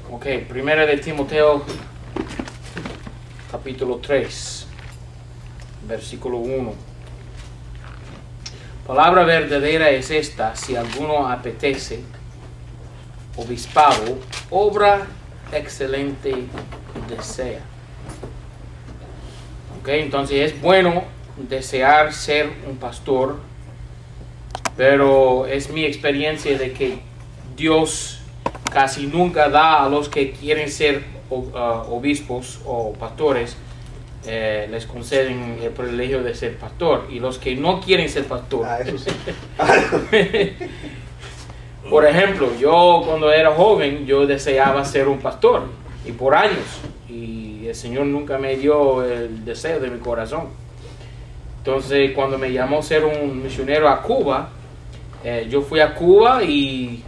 Ok, primera de Timoteo, capítulo 3, versículo 1. Palabra verdadera es esta: si alguno apetece obispado, obra excelente desea. Ok, entonces es bueno desear ser un pastor, pero es mi experiencia de que Dios casi nunca da a los que quieren ser obispos o pastores, les conceden el privilegio de ser pastor, y los que no quieren ser pastor. Eso sí. Por ejemplo, yo cuando era joven, yo deseaba ser un pastor, y por años, y el Señor nunca me dio el deseo de mi corazón. Entonces, cuando me llamó ser un misionero a Cuba, yo fui a Cuba, y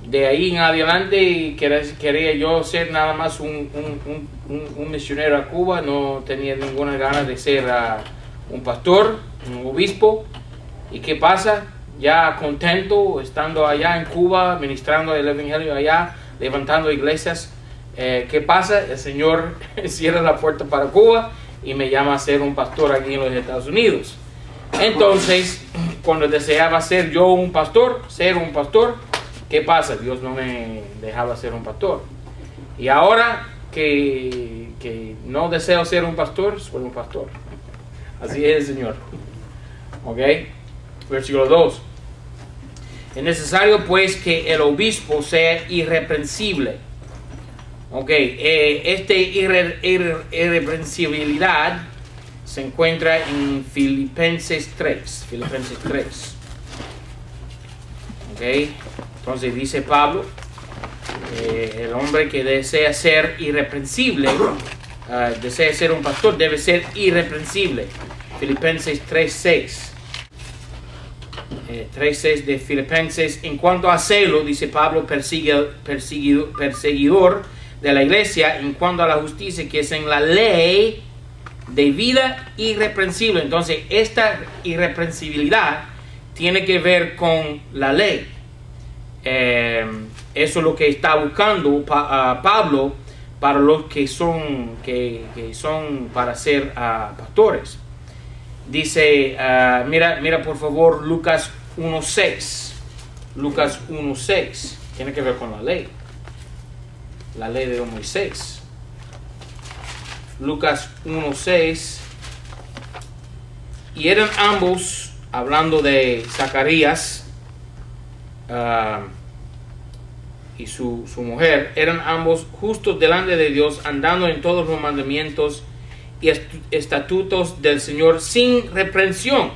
de ahí en adelante quería yo ser nada más un misionero a Cuba. No tenía ninguna gana de ser un pastor, un obispo. ¿Y qué pasa? Ya contento estando allá en Cuba, ministrando el evangelio allá, levantando iglesias, ¿qué pasa? El Señor cierra la puerta para Cuba y me llama a ser un pastor aquí en los Estados Unidos. Entonces, cuando deseaba ser yo un pastor, ¿qué pasa? Dios no me dejaba ser un pastor. Y ahora que no deseo ser un pastor, soy un pastor. Así es el Señor. ¿Ok? Versículo 2. Es necesario pues que el obispo sea irreprensible. Ok, esta irreprensibilidad se encuentra en Filipenses 3. Filipenses 3. Ok, entonces dice Pablo, el hombre que desea ser irreprensible, desea ser un pastor, debe ser irreprensible. Filipenses 3:6. 3:6 de Filipenses. En cuanto a celo, dice Pablo, perseguidor de la iglesia, en cuanto a la justicia que es en la ley, de vida irreprensible. Entonces, esta irreprensibilidad tiene que ver con la ley. Eso es lo que está buscando Pablo para los que son para ser pastores. Dice, mira por favor Lucas 1:6. Lucas 1:6 tiene que ver con la ley de Moisés. Lucas 1:6. Y eran ambos, hablando de Zacarías y su mujer, eran ambos justos delante de Dios, andando en todos los mandamientos y estatutos del Señor sin reprensión,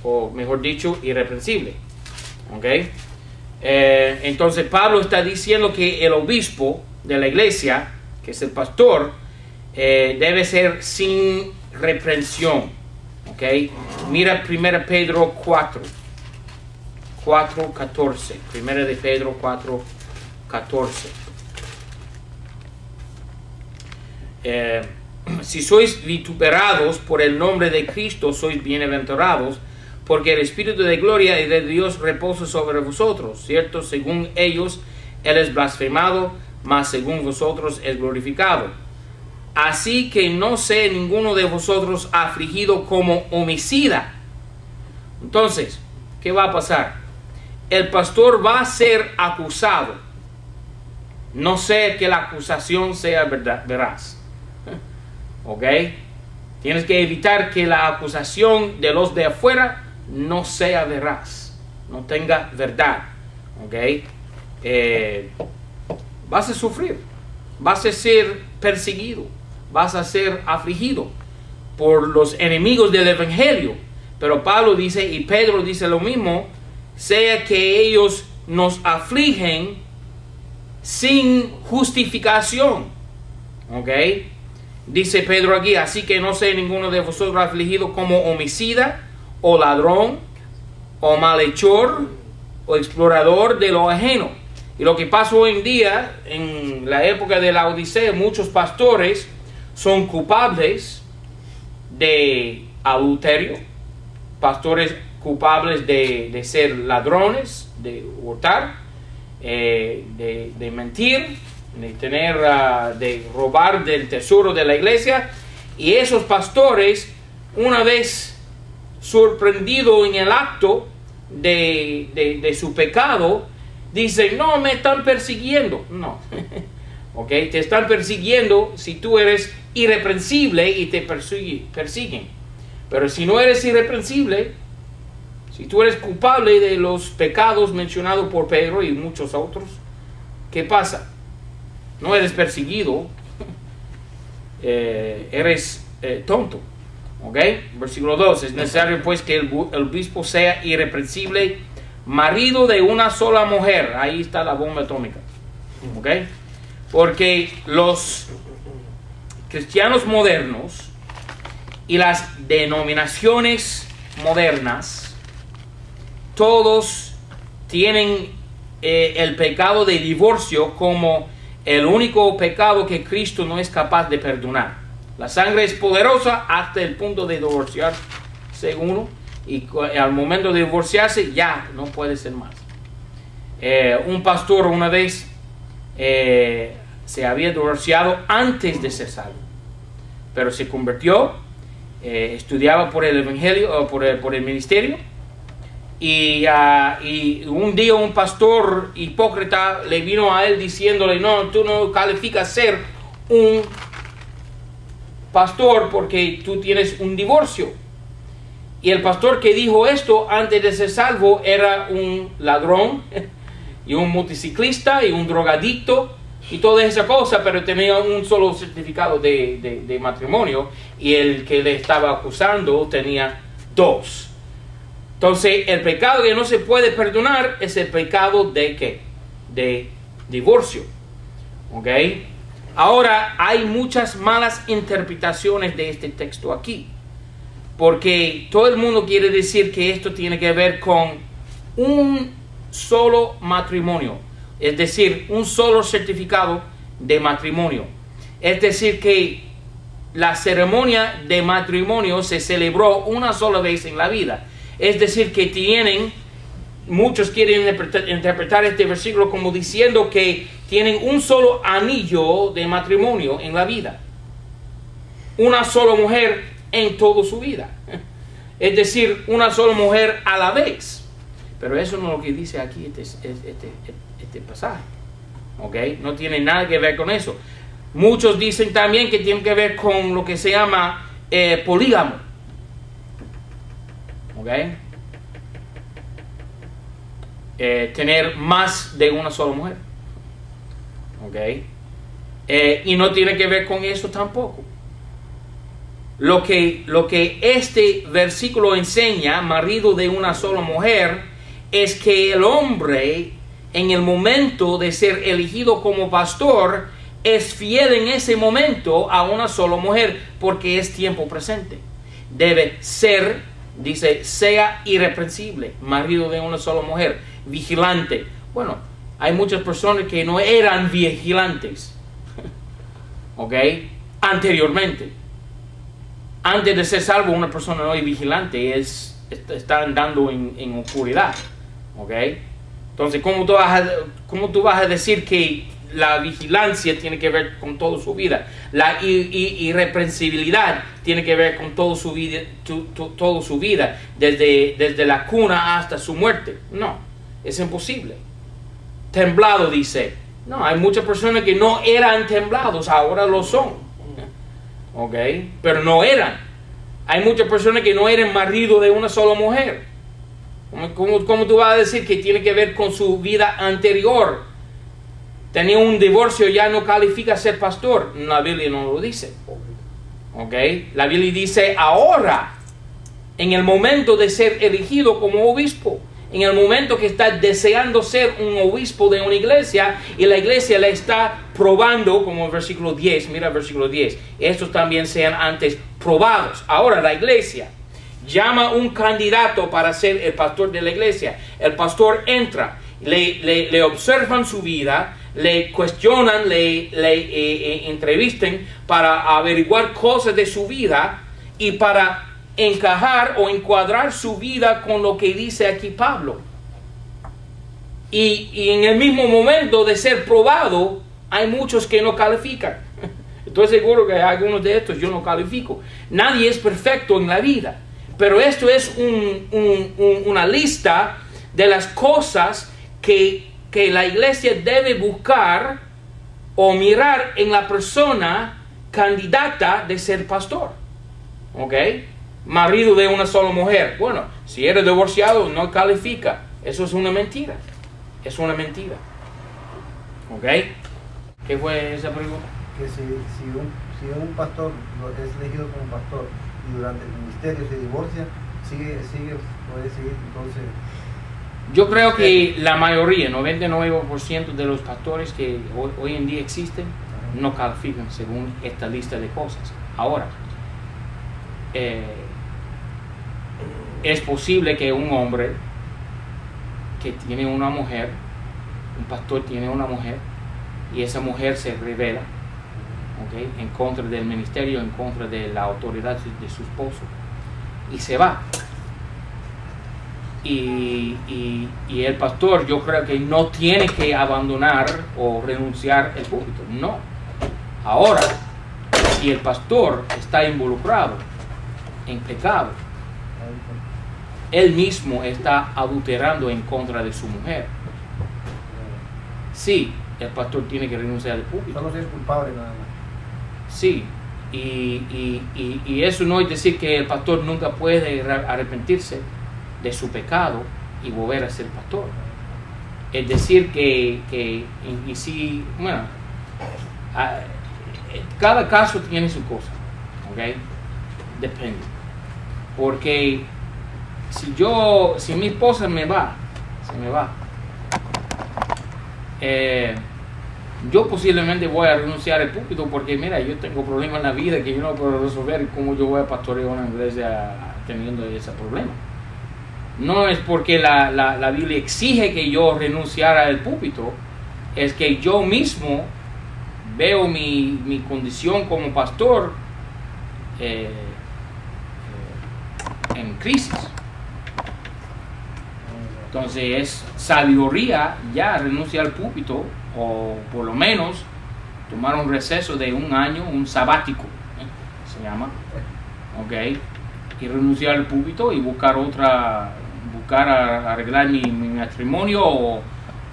o mejor dicho, irreprensible. ¿Ok? Entonces Pablo está diciendo que el obispo de la iglesia, que es el pastor, debe ser sin reprensión. ¿Ok? Mira 1 Pedro 4:14. 1 de Pedro 4:14. Si sois vituperados por el nombre de Cristo, sois bienaventurados, porque el Espíritu de gloria y de Dios reposa sobre vosotros. Cierto, según ellos, Él es blasfemado, mas según vosotros es glorificado. Así que no sea ninguno de vosotros afligido como homicida. Entonces, ¿qué va a pasar? El pastor va a ser acusado. No sea que la acusación sea veraz. ¿Ok? Tienes que evitar que la acusación de los de afuera no sea veraz, no tenga verdad. ¿Ok? Vas a sufrir, vas a ser perseguido, vas a ser afligido por los enemigos del evangelio. Pero Pablo dice, y Pedro dice lo mismo, sea que ellos nos afligen sin justificación. ¿Ok? Dice Pedro aquí, así que no sea ninguno de vosotros afligido como homicida, o ladrón, o malhechor, o explorador de lo ajeno. Y lo que pasa hoy en día, en la época de la Odisea, muchos pastores son culpables de adulterio, pastores culpables de ser ladrones, de hurtar, de mentir, de robar del tesoro de la iglesia. Y esos pastores, una vez sorprendidos en el acto de su pecado, dicen: no, me están persiguiendo. No. ¿Ok? Te están persiguiendo si tú eres irreprensible y te persiguen. Pero si no eres irreprensible, si tú eres culpable de los pecados mencionados por Pedro y muchos otros, ¿qué pasa? No eres perseguido, eres tonto. ¿Ok? Versículo 2. Es necesario pues que el obispo sea irreprensible, marido de una sola mujer. Ahí está la bomba atómica. ¿Ok? Porque los cristianos modernos y las denominaciones modernas, todos tienen el pecado de divorcio como el único pecado que Cristo no es capaz de perdonar. La sangre es poderosa hasta el punto de divorciarse uno, y al momento de divorciarse ya no puede ser más. Un pastor una vez se había divorciado antes de ser salvo, pero se convirtió, estudiaba por el evangelio, por el ministerio, y un día un pastor hipócrita le vino a él diciéndole: no, tú no calificas ser un pastor porque tú tienes un divorcio. Y el pastor que dijo esto antes de ser salvo era un ladrón y un motociclista y un drogadicto y toda esa cosa, pero tenía un solo certificado de matrimonio, y el que le estaba acusando tenía 2. Entonces, el pecado que no se puede perdonar es el pecado de ¿qué? De divorcio. ¿Ok? Ahora, hay muchas malas interpretaciones de este texto aquí, porque todo el mundo quiere decir que esto tiene que ver con un solo matrimonio, es decir, un solo certificado de matrimonio. Es decir, que la ceremonia de matrimonio se celebró una sola vez en la vida. Es decir, que muchos quieren interpretar este versículo como diciendo que tienen un solo anillo de matrimonio en la vida. Una sola mujer en toda su vida. Es decir, una sola mujer a la vez. Pero eso no es lo que dice aquí este pasaje. ¿Ok? No tiene nada que ver con eso. Muchos dicen también que tiene que ver con lo que se llama polígamo. ¿Ok? Tener más de una sola mujer. ¿Ok? Y no tiene que ver con eso tampoco. Lo que este versículo enseña, marido de una sola mujer, es que el hombre, en el momento de ser elegido como pastor, es fiel en ese momento a una sola mujer, porque es tiempo presente. Debe ser, dice, sea irreprensible, marido de una sola mujer, vigilante. Bueno, hay muchas personas que no eran vigilantes, ¿ok? Anteriormente. Antes de ser salvo, una persona no es vigilante, está andando en oscuridad, ¿ok? Entonces, ¿cómo tú vas a decir que la vigilancia tiene que ver con toda su vida? La irreprensibilidad tiene que ver con toda su vida, toda su vida, desde la cuna hasta su muerte. No, es imposible. Temblado, dice. No, hay muchas personas que no eran temblados, ahora lo son. ¿Ok? Pero no eran. Hay muchas personas que no eran marido de una sola mujer. ¿Cómo tú vas a decir que tiene que ver con su vida anterior? Tenía un divorcio, ya no califica a ser pastor. La Biblia no lo dice. ¿Ok? La Biblia dice ahora, en el momento de ser elegido como obispo, en el momento que está deseando ser un obispo de una iglesia, y la iglesia le está probando, como el versículo 10, mira el versículo 10, estos también sean antes probados. Ahora la iglesia llama un candidato para ser el pastor de la iglesia. El pastor entra, le observan su vida, le cuestionan, le entrevisten para averiguar cosas de su vida y para encajar o encuadrar su vida con lo que dice aquí Pablo. Y en el mismo momento de ser probado, hay muchos que no califican. Estoy seguro que algunos de estos yo no califico. Nadie es perfecto en la vida. Pero esto es una lista de las cosas que la iglesia debe buscar o mirar en la persona candidata de ser pastor. ¿Ok? Marido de una sola mujer. Bueno, si eres divorciado no califica. Eso es una mentira. Es una mentira. ¿Ok? ¿Qué fue esa pregunta? Que si un pastor es elegido como pastor y durante el ministerio se divorcia, puede seguir entonces. Yo creo que la mayoría, 99% de los pastores que hoy en día existen, no califican según esta lista de cosas. Ahora, es posible que un hombre que tiene una mujer, un pastor tiene una mujer, y esa mujer se revela, ¿okay?, en contra del ministerio, en contra de la autoridad de su esposo, y se va. Y el pastor, yo creo que no tiene que abandonar o renunciar el púlpito, no. Ahora, si el pastor está involucrado en pecado, él mismo está adulterando en contra de su mujer, sí, el pastor tiene que renunciar al púlpito. Solo si es culpable nada más. Sí, y eso no es decir que el pastor nunca puede arrepentirse de su pecado y volver a ser pastor. Es decir que si, bueno, cada caso tiene su cosa, ¿ok? Depende. Porque si mi esposa se me va, yo posiblemente voy a renunciar al púlpito porque mira, yo tengo problemas en la vida que yo no puedo resolver. ¿Cómo yo voy a pastorear una iglesia teniendo ese problema? No es porque la Biblia exige que yo renunciara al púlpito, es que yo mismo veo mi condición como pastor en crisis. Entonces es sabiduría ya renunciar al púlpito, o por lo menos tomar un receso de un año, un sabático, se llama, ¿ok? Y renunciar al púlpito y buscar arreglar mi matrimonio,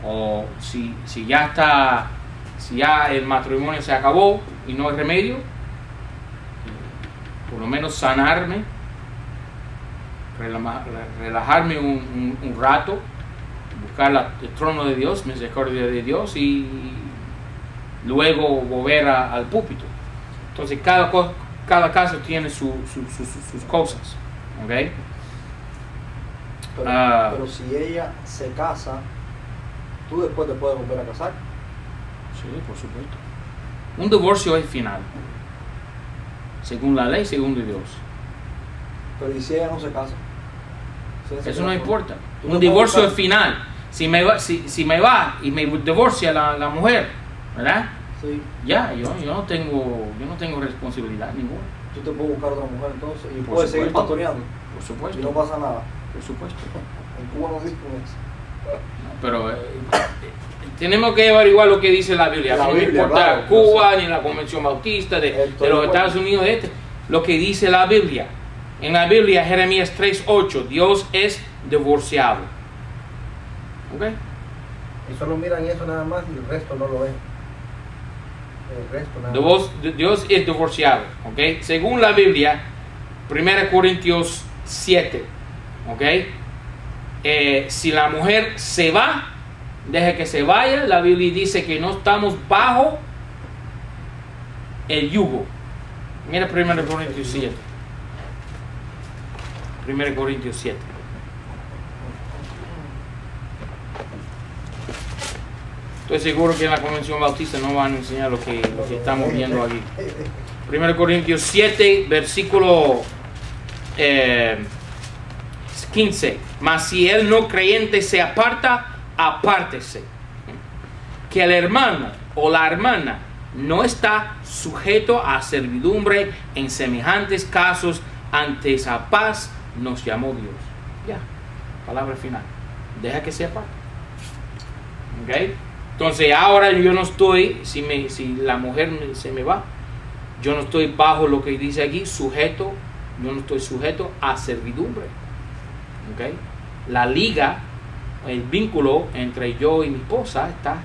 o si ya el matrimonio se acabó y no hay remedio, por lo menos sanarme, relajarme un rato, buscar el trono de Dios, misericordia de Dios, y luego volver al púlpito. Entonces cada caso tiene sus cosas, ¿ok? Pero si ella se casa, tú después te puedes volver a casar. Sí, por supuesto. Un divorcio es final, según la ley, según Dios. Pero ¿y si ella no se casa? Eso no importa. Un divorcio es final. Si me va y me divorcia la mujer, ¿verdad? Sí. Ya, yo no tengo responsabilidad ninguna. Tú te puedes buscar otra mujer entonces y Por puedes seguir supuesto. pastoreando. Por supuesto. Y no pasa nada. Por supuesto. En Cuba no dicen eso. Pero tenemos que averiguar lo que dice la Biblia. La A mí no me Biblia, importa claro, Cuba ni la Convención Bautista de los Estados Unidos, lo que dice la Biblia. En la Biblia, Jeremías 3:8, Dios es divorciado. ¿Ok? Y solo miran eso nada más y el resto no lo ven. El resto nada más. Dios es divorciado. ¿Ok? Según la Biblia, 1 Corintios 7. ¿Ok? Si la mujer se va, deja que se vaya. La Biblia dice que no estamos bajo el yugo. Mira 1 Corintios 7. 1 Corintios 7. Estoy seguro que en la Convención Bautista no van a enseñar lo que estamos viendo aquí. 1 Corintios 7, versículo 15. Mas si el no creyente se aparta, apártese. Que el hermano o la hermana no está sujeto a servidumbre en semejantes casos, antes a paz nos llamó Dios. Ya, palabra final. Deja que se aparte. ¿Okay? Entonces ahora yo no estoy, si la mujer se me va, yo no estoy bajo lo que dice aquí, yo no estoy sujeto a servidumbre. ¿Okay? La liga, el vínculo entre yo y mi esposa está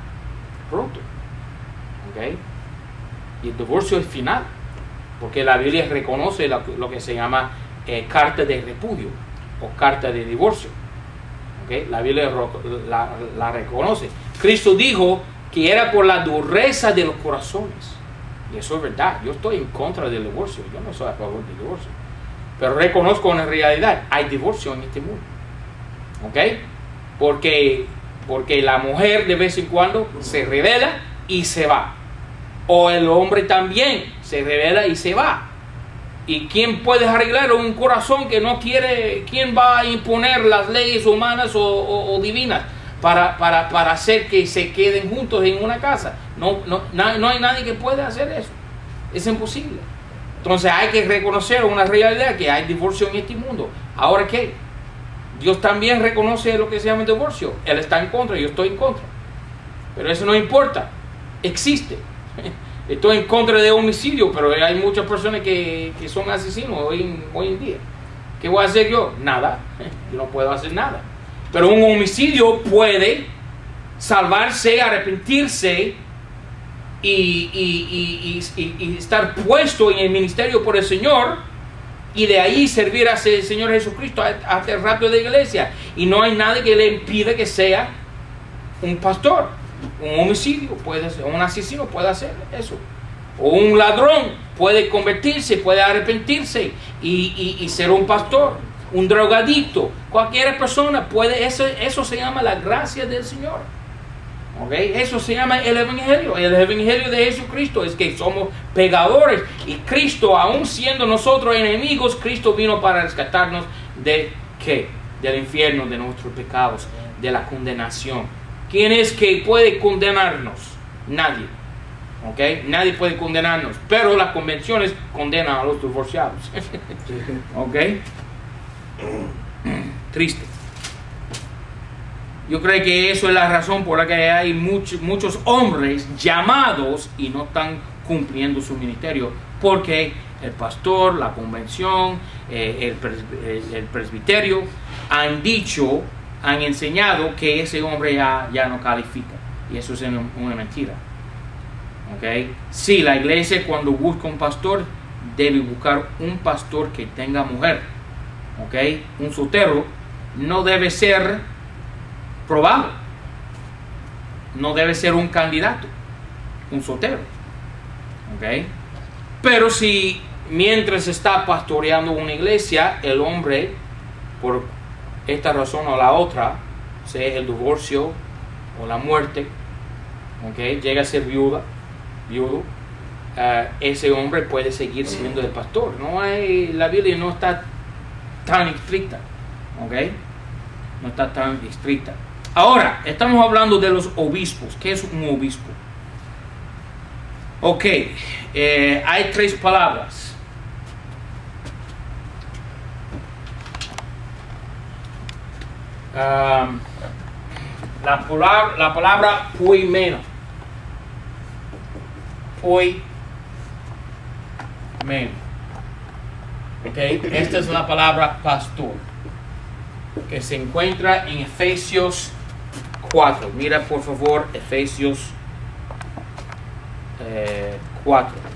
roto. ¿Okay? Y el divorcio es final, porque la Biblia reconoce lo que se llama carta de repudio o carta de divorcio. ¿Okay? La Biblia la reconoce. Cristo dijo que era por la dureza de los corazones. Y eso es verdad. Yo estoy en contra del divorcio. Yo no soy a favor del divorcio. Pero reconozco una realidad. Hay divorcio en este mundo. ¿Ok? Porque la mujer de vez en cuando se revela y se va. O el hombre también se revela y se va. ¿Y quién puede arreglar un corazón que no quiere? ¿Quién va a imponer las leyes humanas o divinas para hacer que se queden juntos en una casa? No hay nadie que pueda hacer eso. Es imposible. Entonces hay que reconocer una realidad, que hay divorcio en este mundo. ¿Ahora qué? Dios también reconoce lo que se llama divorcio. Él está en contra, yo estoy en contra. Pero eso no importa. Existe. Estoy en contra de homicidio, pero hay muchas personas que son asesinos hoy en día. ¿Qué voy a hacer yo? Nada. Yo no puedo hacer nada. Pero un homicidio puede salvarse, arrepentirse y estar puesto en el ministerio por el Señor, y de ahí servir al Señor Jesucristo hasta el rato de la iglesia. Y no hay nadie que le impida que sea un pastor. Un homicidio puede ser, un asesino puede hacer eso, o un ladrón puede convertirse, puede arrepentirse y ser un pastor. Un drogadicto, cualquier persona puede, eso se llama la gracia del Señor. ¿Okay? Eso se llama el Evangelio. El Evangelio de Jesucristo es que somos pecadores, y Cristo, aun siendo nosotros enemigos, Cristo vino para rescatarnos de ¿qué? Del infierno, de nuestros pecados, de la condenación. ¿Quién es que puede condenarnos? Nadie. ¿Okay? Nadie puede condenarnos, pero las convenciones condenan a los divorciados. ¿Ok? Triste. Yo creo que eso es la razón por la que hay muchos hombres llamados y no están cumpliendo su ministerio, porque el pastor, la convención, el presbiterio han enseñado que ese hombre ya no califica, y eso es una mentira. ¿Okay? Sí, la iglesia, cuando busca un pastor, debe buscar un pastor que tenga mujer. ¿Okay? Un soltero no debe ser probado, no debe ser un candidato, un soltero. ¿Okay? Pero si mientras está pastoreando una iglesia, el hombre, por esta razón o la otra, sea el divorcio o la muerte, ¿okay? Llega a ser viudo, ese hombre puede seguir siendo el pastor. La Biblia no está tan estricta, ¿okay? No está tan estricta. Ahora, estamos hablando de los obispos. ¿Qué es un obispo? Ok, hay tres palabras. La palabra poimeno. Poimeno. Okay. Esta es la palabra pastor, que se encuentra en Efesios 4. Mira por favor Efesios 4.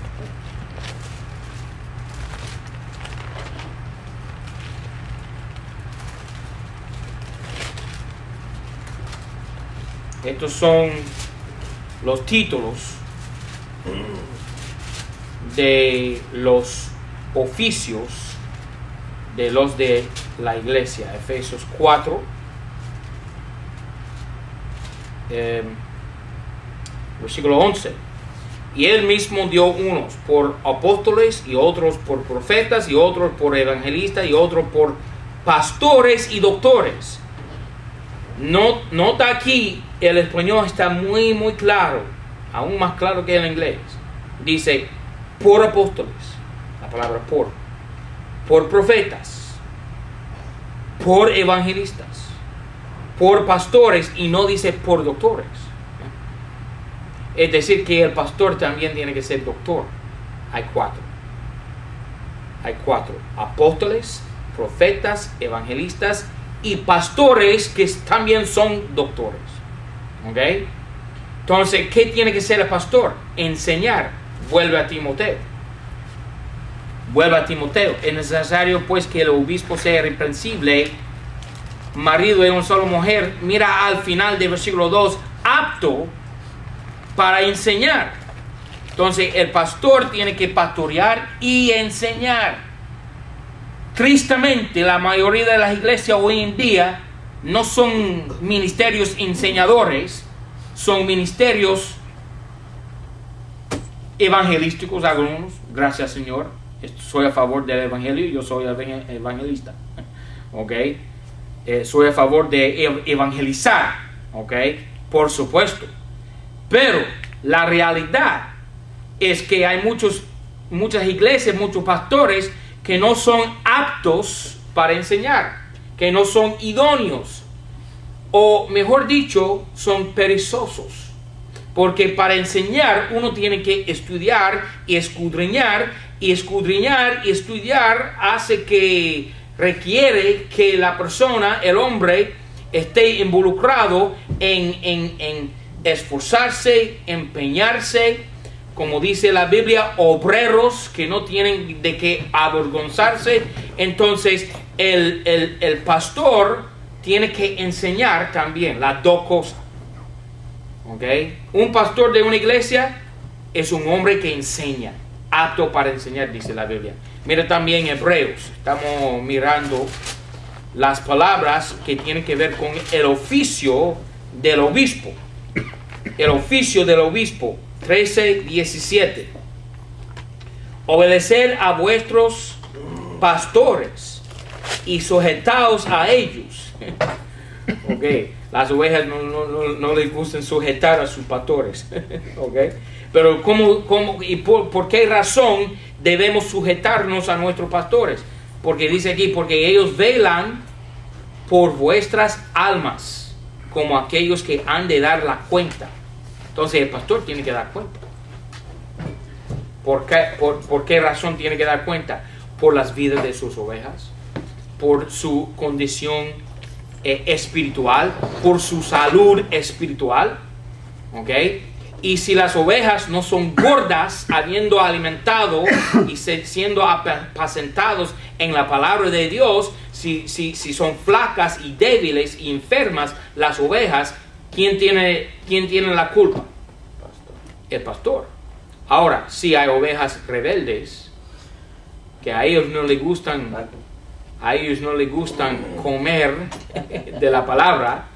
Estos son los títulos de los oficios de los de la iglesia. Efesios 4, versículo 11. Y él mismo dio unos por apóstoles, y otros por profetas, y otros por evangelistas, y otros por pastores y doctores. Nota aquí, el español está muy claro, aún más claro que el inglés. Dice por apóstoles, la palabra por profetas, por evangelistas, por pastores, y no dice por doctores. Es decir, que el pastor también tiene que ser doctor. Hay 4. Hay 4. Apóstoles, profetas, evangelistas y pastores que también son doctores. ¿Ok? Entonces, ¿qué tiene que ser el pastor? Enseñar. Vuelve a Timoteo. Vuelve a Timoteo. Es necesario pues que el obispo sea irreprensible, marido de una sola mujer. Mira al final del versículo 2, apto para enseñar. Entonces el pastor tiene que pastorear y enseñar. Tristemente, la mayoría de las iglesias hoy en día no son ministerios enseñadores, son ministerios evangelísticos algunos. Gracias, Señor. Soy a favor del evangelio, yo soy evangelista. ¿Ok? Soy a favor de evangelizar. ¿Ok? Por supuesto. Pero la realidad es que hay muchas iglesias, muchos pastores que no son aptos para enseñar, que no son idóneos, o mejor dicho, son perezosos. Porque para enseñar uno tiene que estudiar y escudriñar, y escudriñar y estudiar hace que requiere que la persona, el hombre, esté involucrado en esforzarse, empeñarse, como dice la Biblia, obreros que no tienen de qué avergonzarse. Entonces el pastor tiene que enseñar también las dos cosas. ¿Okay? Un pastor de una iglesia es un hombre que enseña, apto para enseñar, dice la Biblia. Mira también Hebreos, estamos mirando las palabras que tienen que ver con el oficio del obispo. El oficio del obispo, 13:17. Obedecer a vuestros pastores y sujetaos a ellos. Ok, las ovejas no les gusta sujetar a sus pastores. Ok, pero ¿cómo y por qué razón debemos sujetarnos a nuestros pastores? Porque dice aquí, porque ellos velan por vuestras almas, como aquellos que han de dar la cuenta. Entonces el pastor tiene que dar cuenta. ¿Por qué razón tiene que dar cuenta? Por las vidas de sus ovejas, por su condición espiritual, por su salud espiritual. ¿Ok? Y si las ovejas no son gordas, habiendo alimentado y siendo apacentados en la palabra de Dios, si son flacas y débiles y enfermas las ovejas, ¿quién tiene la culpa? El pastor. Ahora, si hay ovejas rebeldes, que a ellos no les gustan comer de la palabra,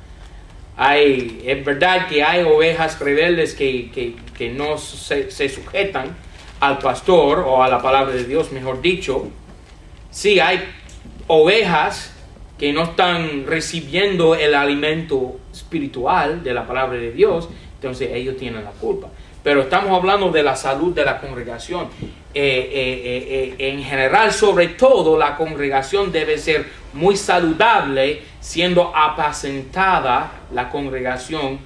es verdad que hay ovejas rebeldes que no se sujetan al pastor o a la palabra de Dios, mejor dicho. Sí, hay ovejas que no están recibiendo el alimento espiritual de la palabra de Dios, entonces ellos tienen la culpa. Pero estamos hablando de la salud de la congregación. En general, sobre todo, la congregación debe ser muy saludable, siendo apacentada la congregación,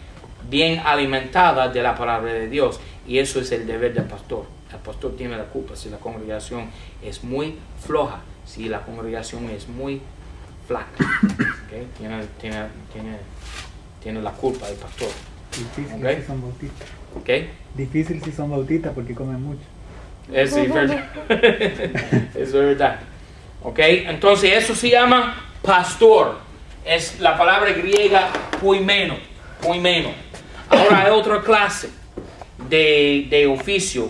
bien alimentada de la palabra de Dios. Y eso es el deber del pastor. El pastor tiene la culpa si la congregación es muy floja, si la congregación es muy flaca. ¿Okay? Tiene la culpa el pastor. Difícil ¿Okay? si son bautistas. ¿Okay? Difícil si son bautistas porque comen mucho. Eso es verdad. Eso es verdad. ¿Ok? Entonces eso se llama pastor. Es la palabra griega poimeno. Ahora hay otra clase de oficio,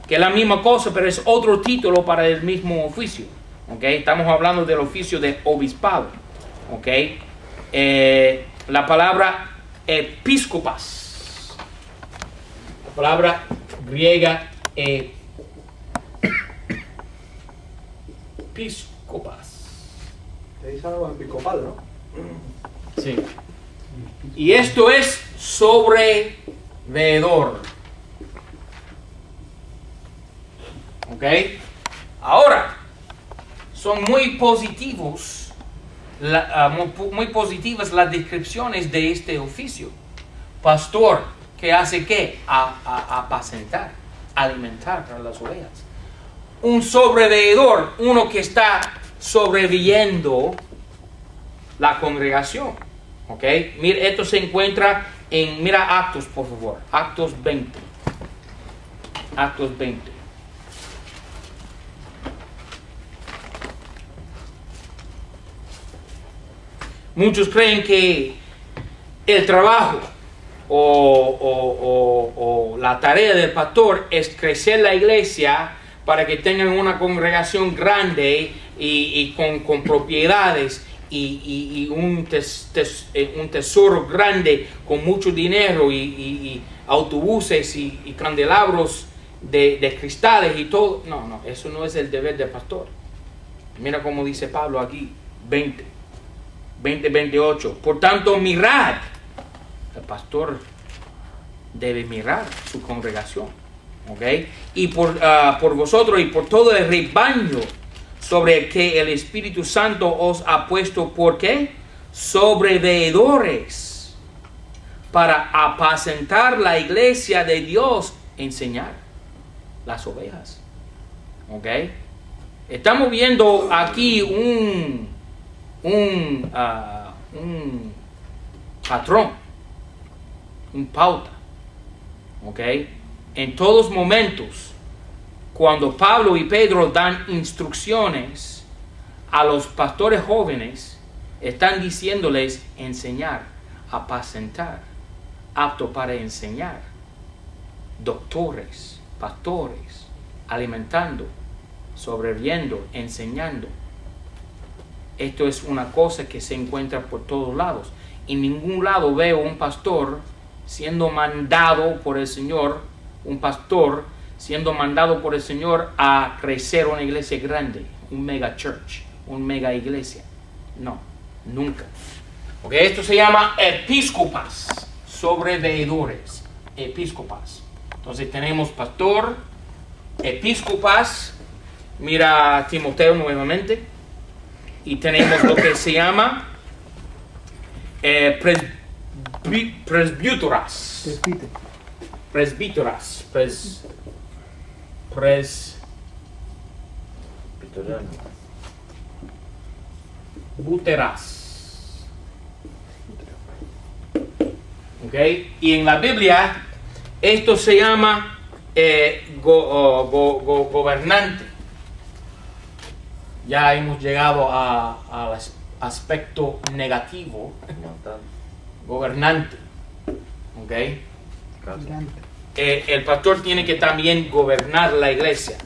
que es la misma cosa, pero es otro título para el mismo oficio. ¿Ok? Estamos hablando del oficio de obispado. ¿Ok? La palabra episcopas. La palabra griega episcopas. Te dice algo episcopal, ¿no? Sí. Y esto es sobreveedor. ¿Ok? Ahora, son muy positivas las descripciones de este oficio. Pastor, que hace ¿qué? Apacentar, alimentar a las ovejas. Un sobreveedor, uno que está sobreviviendo la congregación. ¿Ok? Mira, esto se encuentra en, mira Actos, por favor. Actos 20. Actos 20. Muchos creen que el trabajo o la tarea del pastor es crecer la iglesia para que tengan una congregación grande y con propiedades y un tesoro grande con mucho dinero y autobuses y candelabros de cristales y todo. No, eso no es el deber del pastor. Mira cómo dice Pablo aquí, 28. Por tanto, mirad. El pastor debe mirar su congregación. ¿Ok? Y por vosotros y por todo el rebaño sobre el que el Espíritu Santo os ha puesto, ¿por qué? Sobreveedores, para apacentar la iglesia de Dios, enseñar las ovejas. ¿Ok? Estamos viendo aquí un patrón, un pauta. ¿Ok? En todos momentos, cuando Pablo y Pedro dan instrucciones a los pastores jóvenes, están diciéndoles enseñar, apacentar, apto para enseñar, doctores, pastores, alimentando, sobreviviendo, enseñando. Esto es una cosa que se encuentra por todos lados. En ningún lado veo un pastor siendo mandado por el Señor, un pastor siendo mandado por el Señor a crecer una iglesia grande, un mega church, un mega iglesia. No, nunca. Okay, esto se llama episcopas, sobreveedores, episcopas. Entonces tenemos pastor, episcopas, mira a Timoteo nuevamente, y tenemos lo que se llama presbíteras. Presbíteras. Presbíteras. ¿Ok? Y en la Biblia esto se llama gobernante. Ya hemos llegado al aspecto negativo. Gobernante. ¿Ok? El pastor tiene que también gobernar la iglesia.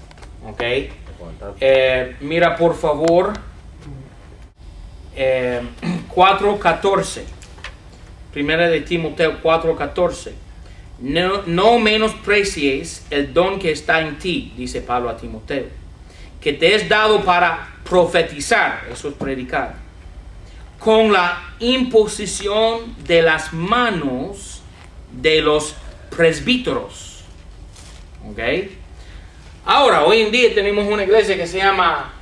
¿Ok? Mira por favor 4:14. Primera de Timoteo 4:14. No menosprecies el don que está en ti, dice Pablo a Timoteo, que te es dado para profetizar, eso es predicar, con la imposición de las manos de los presbíteros. ¿Ok? Ahora, hoy en día tenemos una iglesia que se llama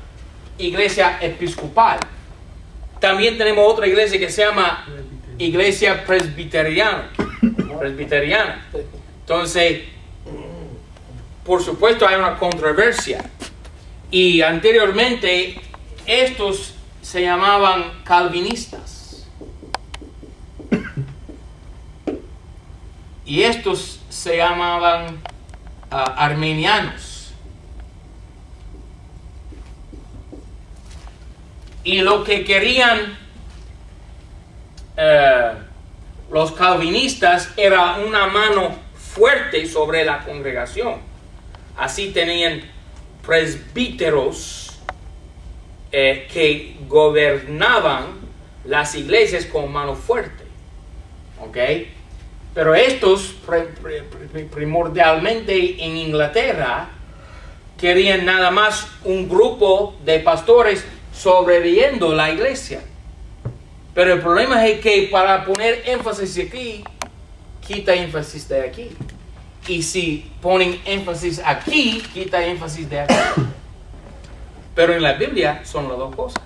iglesia episcopal. También tenemos otra iglesia que se llama iglesia presbiteriana. Entonces, por supuesto hay una controversia. Y anteriormente estos se llamaban calvinistas. Y estos se llamaban armenianos. Y lo que querían los calvinistas era una mano fuerte sobre la congregación. Así tenían presbíteros que gobernaban las iglesias con mano fuerte. ¿Ok? Pero estos primordialmente en Inglaterra querían nada más un grupo de pastores sobreviviendo la iglesia. Pero el problema es que para poner énfasis aquí, quita énfasis de aquí. Y si ponen énfasis aquí, quita énfasis de aquí. Pero en la Biblia son las dos cosas.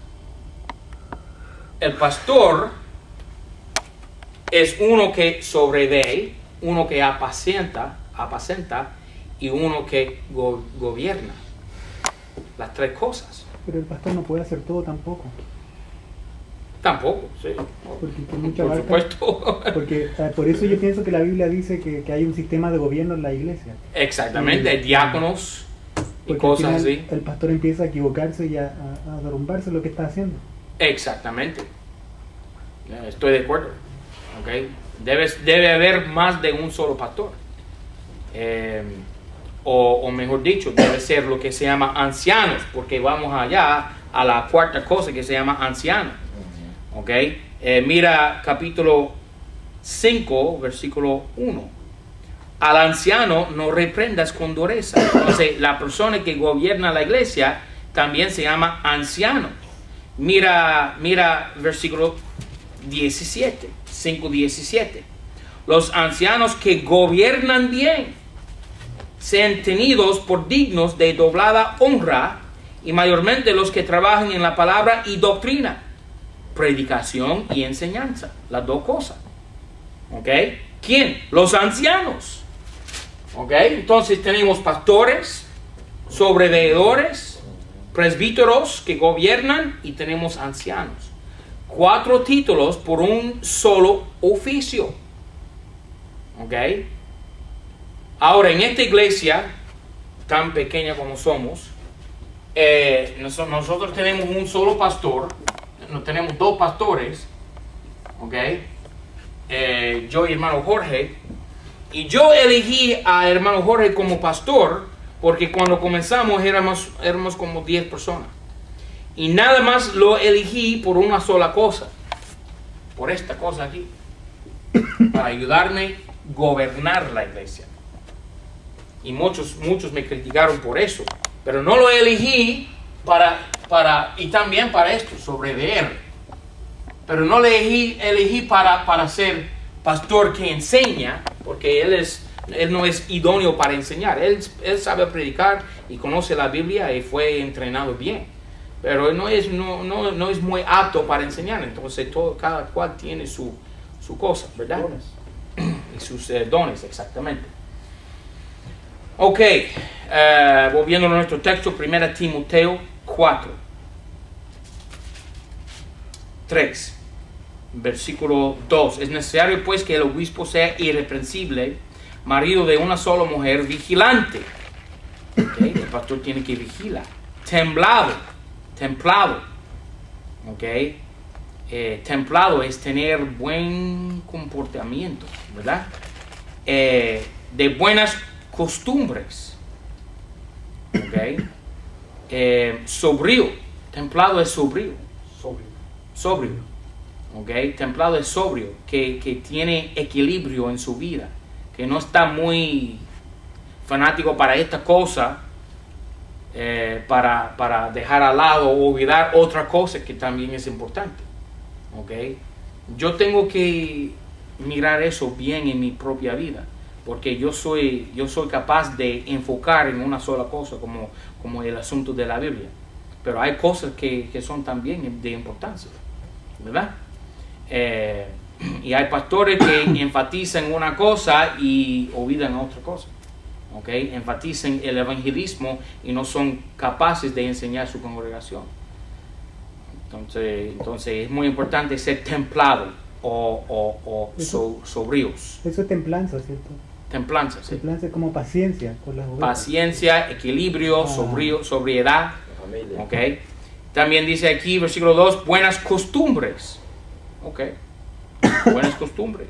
El pastor es uno que sobrevive uno que apacenta y uno que gobierna. Las tres cosas. Pero el pastor no puede hacer todo tampoco. Tampoco, sí. Porque con mucha Por barca- supuesto. Porque por eso yo pienso que la Biblia dice que hay un sistema de gobierno en la iglesia. Exactamente, hay diáconos y Porque cosas al final así. el pastor empieza a equivocarse y a derrumbarse lo que está haciendo. Exactamente. Estoy de acuerdo. ¿Ok? Debe haber más de un solo pastor. O mejor dicho, debe ser lo que se llama ancianos, porque vamos allá a la cuarta cosa que se llama anciano. ¿Ok? Mira capítulo 5, versículo 1. Al anciano no reprendas con dureza. Entonces, la persona que gobierna la iglesia también se llama anciano. Mira versículo 17, 5:17. Los ancianos que gobiernan bien sean tenidos por dignos de doblada honra, y mayormente los que trabajan en la palabra y doctrina, predicación y enseñanza, las dos cosas. ¿Ok? ¿Quién? Los ancianos. ¿Ok? Entonces tenemos pastores, sobreveedores, presbíteros que gobiernan, y tenemos ancianos. 4 títulos por un solo oficio. ¿Ok? Ahora, en esta iglesia tan pequeña como somos, nosotros tenemos un solo pastor, no tenemos 2 pastores, ¿ok? Yo y hermano Jorge, y yo elegí a hermano Jorge como pastor porque cuando comenzamos éramos como 10 personas, y nada más lo elegí por una sola cosa, por esta cosa aquí, para ayudarme a gobernar la iglesia. Y muchos me criticaron por eso, pero no lo elegí y también para esto, sobreveer. Pero no le elegí para ser pastor que enseña, porque él no es idóneo para enseñar. Él sabe predicar y conoce la Biblia y fue entrenado bien, pero no es muy apto para enseñar. Entonces cada cual tiene su cosa, ¿verdad? Dones. Y sus dones, exactamente. Ok, volviendo a nuestro texto, 1 Timoteo 3, versículo 2. Es necesario pues que el obispo sea irreprensible, marido de una sola mujer, vigilante. Okay, el pastor tiene que vigilar. Templado. Okay. Templado es tener buen comportamiento, ¿verdad? De buenas costumbres. Okay. Sobrio. Templado es sobrio. Okay. Templado es sobrio, que tiene equilibrio en su vida, que no está muy fanático para esta cosa, para dejar al lado o olvidar otra cosa que también es importante. Okay. Yo tengo que mirar eso bien en mi propia vida, porque yo soy capaz de enfocar en una sola cosa, como el asunto de la Biblia, pero hay cosas que son también de importancia, ¿verdad? Y hay pastores que enfatizan una cosa y olvidan otra cosa, ¿okay? Enfatizan el evangelismo y no son capaces de enseñar a su congregación. Entonces es muy importante ser templado o sobrios. Eso es templanza, ¿cierto? Templanza, sí. Templanza es como paciencia con las ovejas. Paciencia, equilibrio, sobriedad. Familia. Okay. También dice aquí, versículo 2, buenas costumbres. Okay. Buenas costumbres.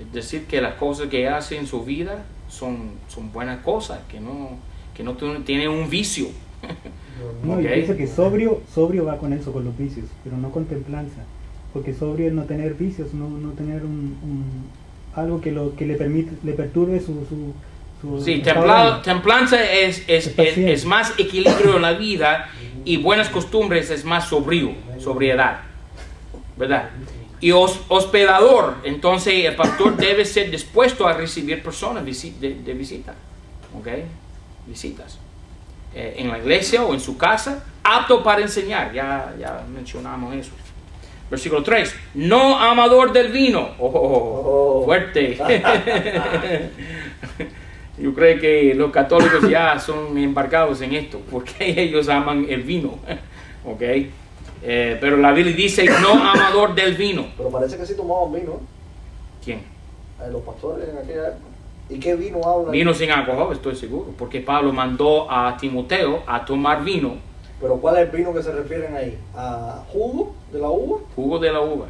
Es decir, que las cosas que hace en su vida son buenas cosas, que no tienen un vicio. No, Ok. yo pienso que sobrio va con eso, con los vicios, pero no con templanza. Porque sobrio es no tener vicios, no tener algo que le perturbe su Sí, estado. templanza es paciente. más equilibrio en la vida, y buenas costumbres es más sobriedad, ¿verdad? Y hospedador, entonces el pastor debe ser dispuesto a recibir personas de visita, ¿ok? Visitas. En la iglesia o en su casa, apto para enseñar, ya mencionamos eso. Versículo 3. No amador del vino. Oh, fuerte. Yo creo que los católicos ya son embarcados en esto, porque ellos aman el vino. ¿Ok? Pero la Biblia dice no amador del vino. Pero parece que sí tomaban vino, ¿eh? ¿Quién? Los pastores en aquella época. ¿Y qué vino habla? Vino sin alcohol, estoy seguro, porque Pablo mandó a Timoteo a tomar vino. Pero ¿cuál es el vino que se refieren ahí? ¿A jugo de la uva? Jugo de la uva.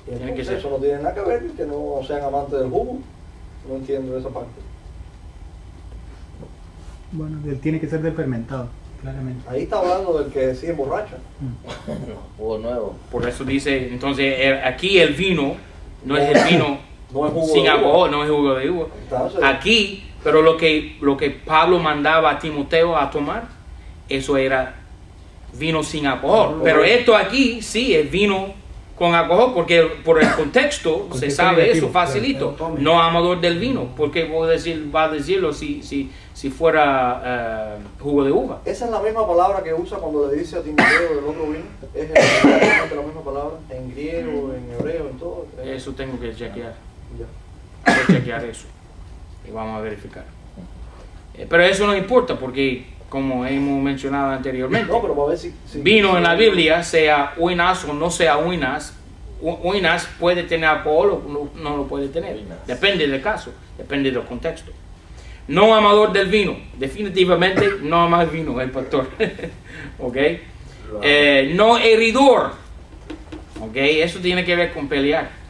Y Tiene entonces que ser. eso no tiene nada que ver, que no sean amantes del jugo. No entiendo esa parte. Bueno, tiene que ser del fermentado, claramente. Ahí está hablando del que sí emborracha. Jugo nuevo. Por eso dice, entonces aquí el vino no es el vino No es jugo sin de uva. alcohol, no es jugo de uva. Entonces, Aquí, pero lo que Pablo mandaba a Timoteo a tomar, eso era vino sin alcohol. Pero esto aquí sí es vino con alcohol, porque por el contexto se Contexto sabe negativo, eso facilito. claro. No amador del vino, porque va a decirlo si fuera jugo de uva. esa es la misma palabra que usa cuando le dice a Timoteo del otro vino. Es exactamente la misma palabra. En griego, en hebreo, en todo. Eso tengo que chequear. Ya. Voy a chequear eso y vamos a verificar. Pero eso no importa porque, como hemos mencionado anteriormente, No, pero para ver si vino en la Biblia, sea uinas o no sea uinas, uinas puede tener alcohol o no lo puede tener. Uinas. Depende del caso, depende del contexto. No amador del vino, definitivamente no ama el vino, el pastor. ¿Ok? No heridor. ¿Ok? Eso tiene que ver con pelear.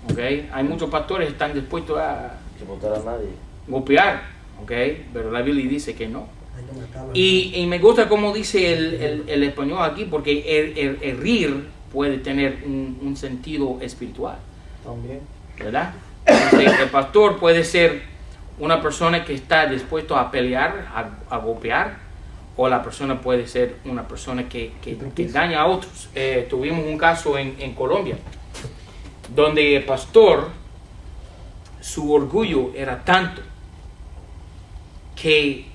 ¿Ok? Hay muchos pastores que están dispuestos a Sin votar a nadie. golpear. ¿Ok? Pero la Biblia dice que no. Hay que matarlo. Y me gusta como dice el español aquí, porque herir puede tener un sentido espiritual, También. ¿verdad? Entonces, el pastor puede ser una persona que está dispuesto a pelear, a golpear, o la persona puede ser una persona que daña a otros. Tuvimos un caso en Colombia, donde el pastor, su orgullo era tanto que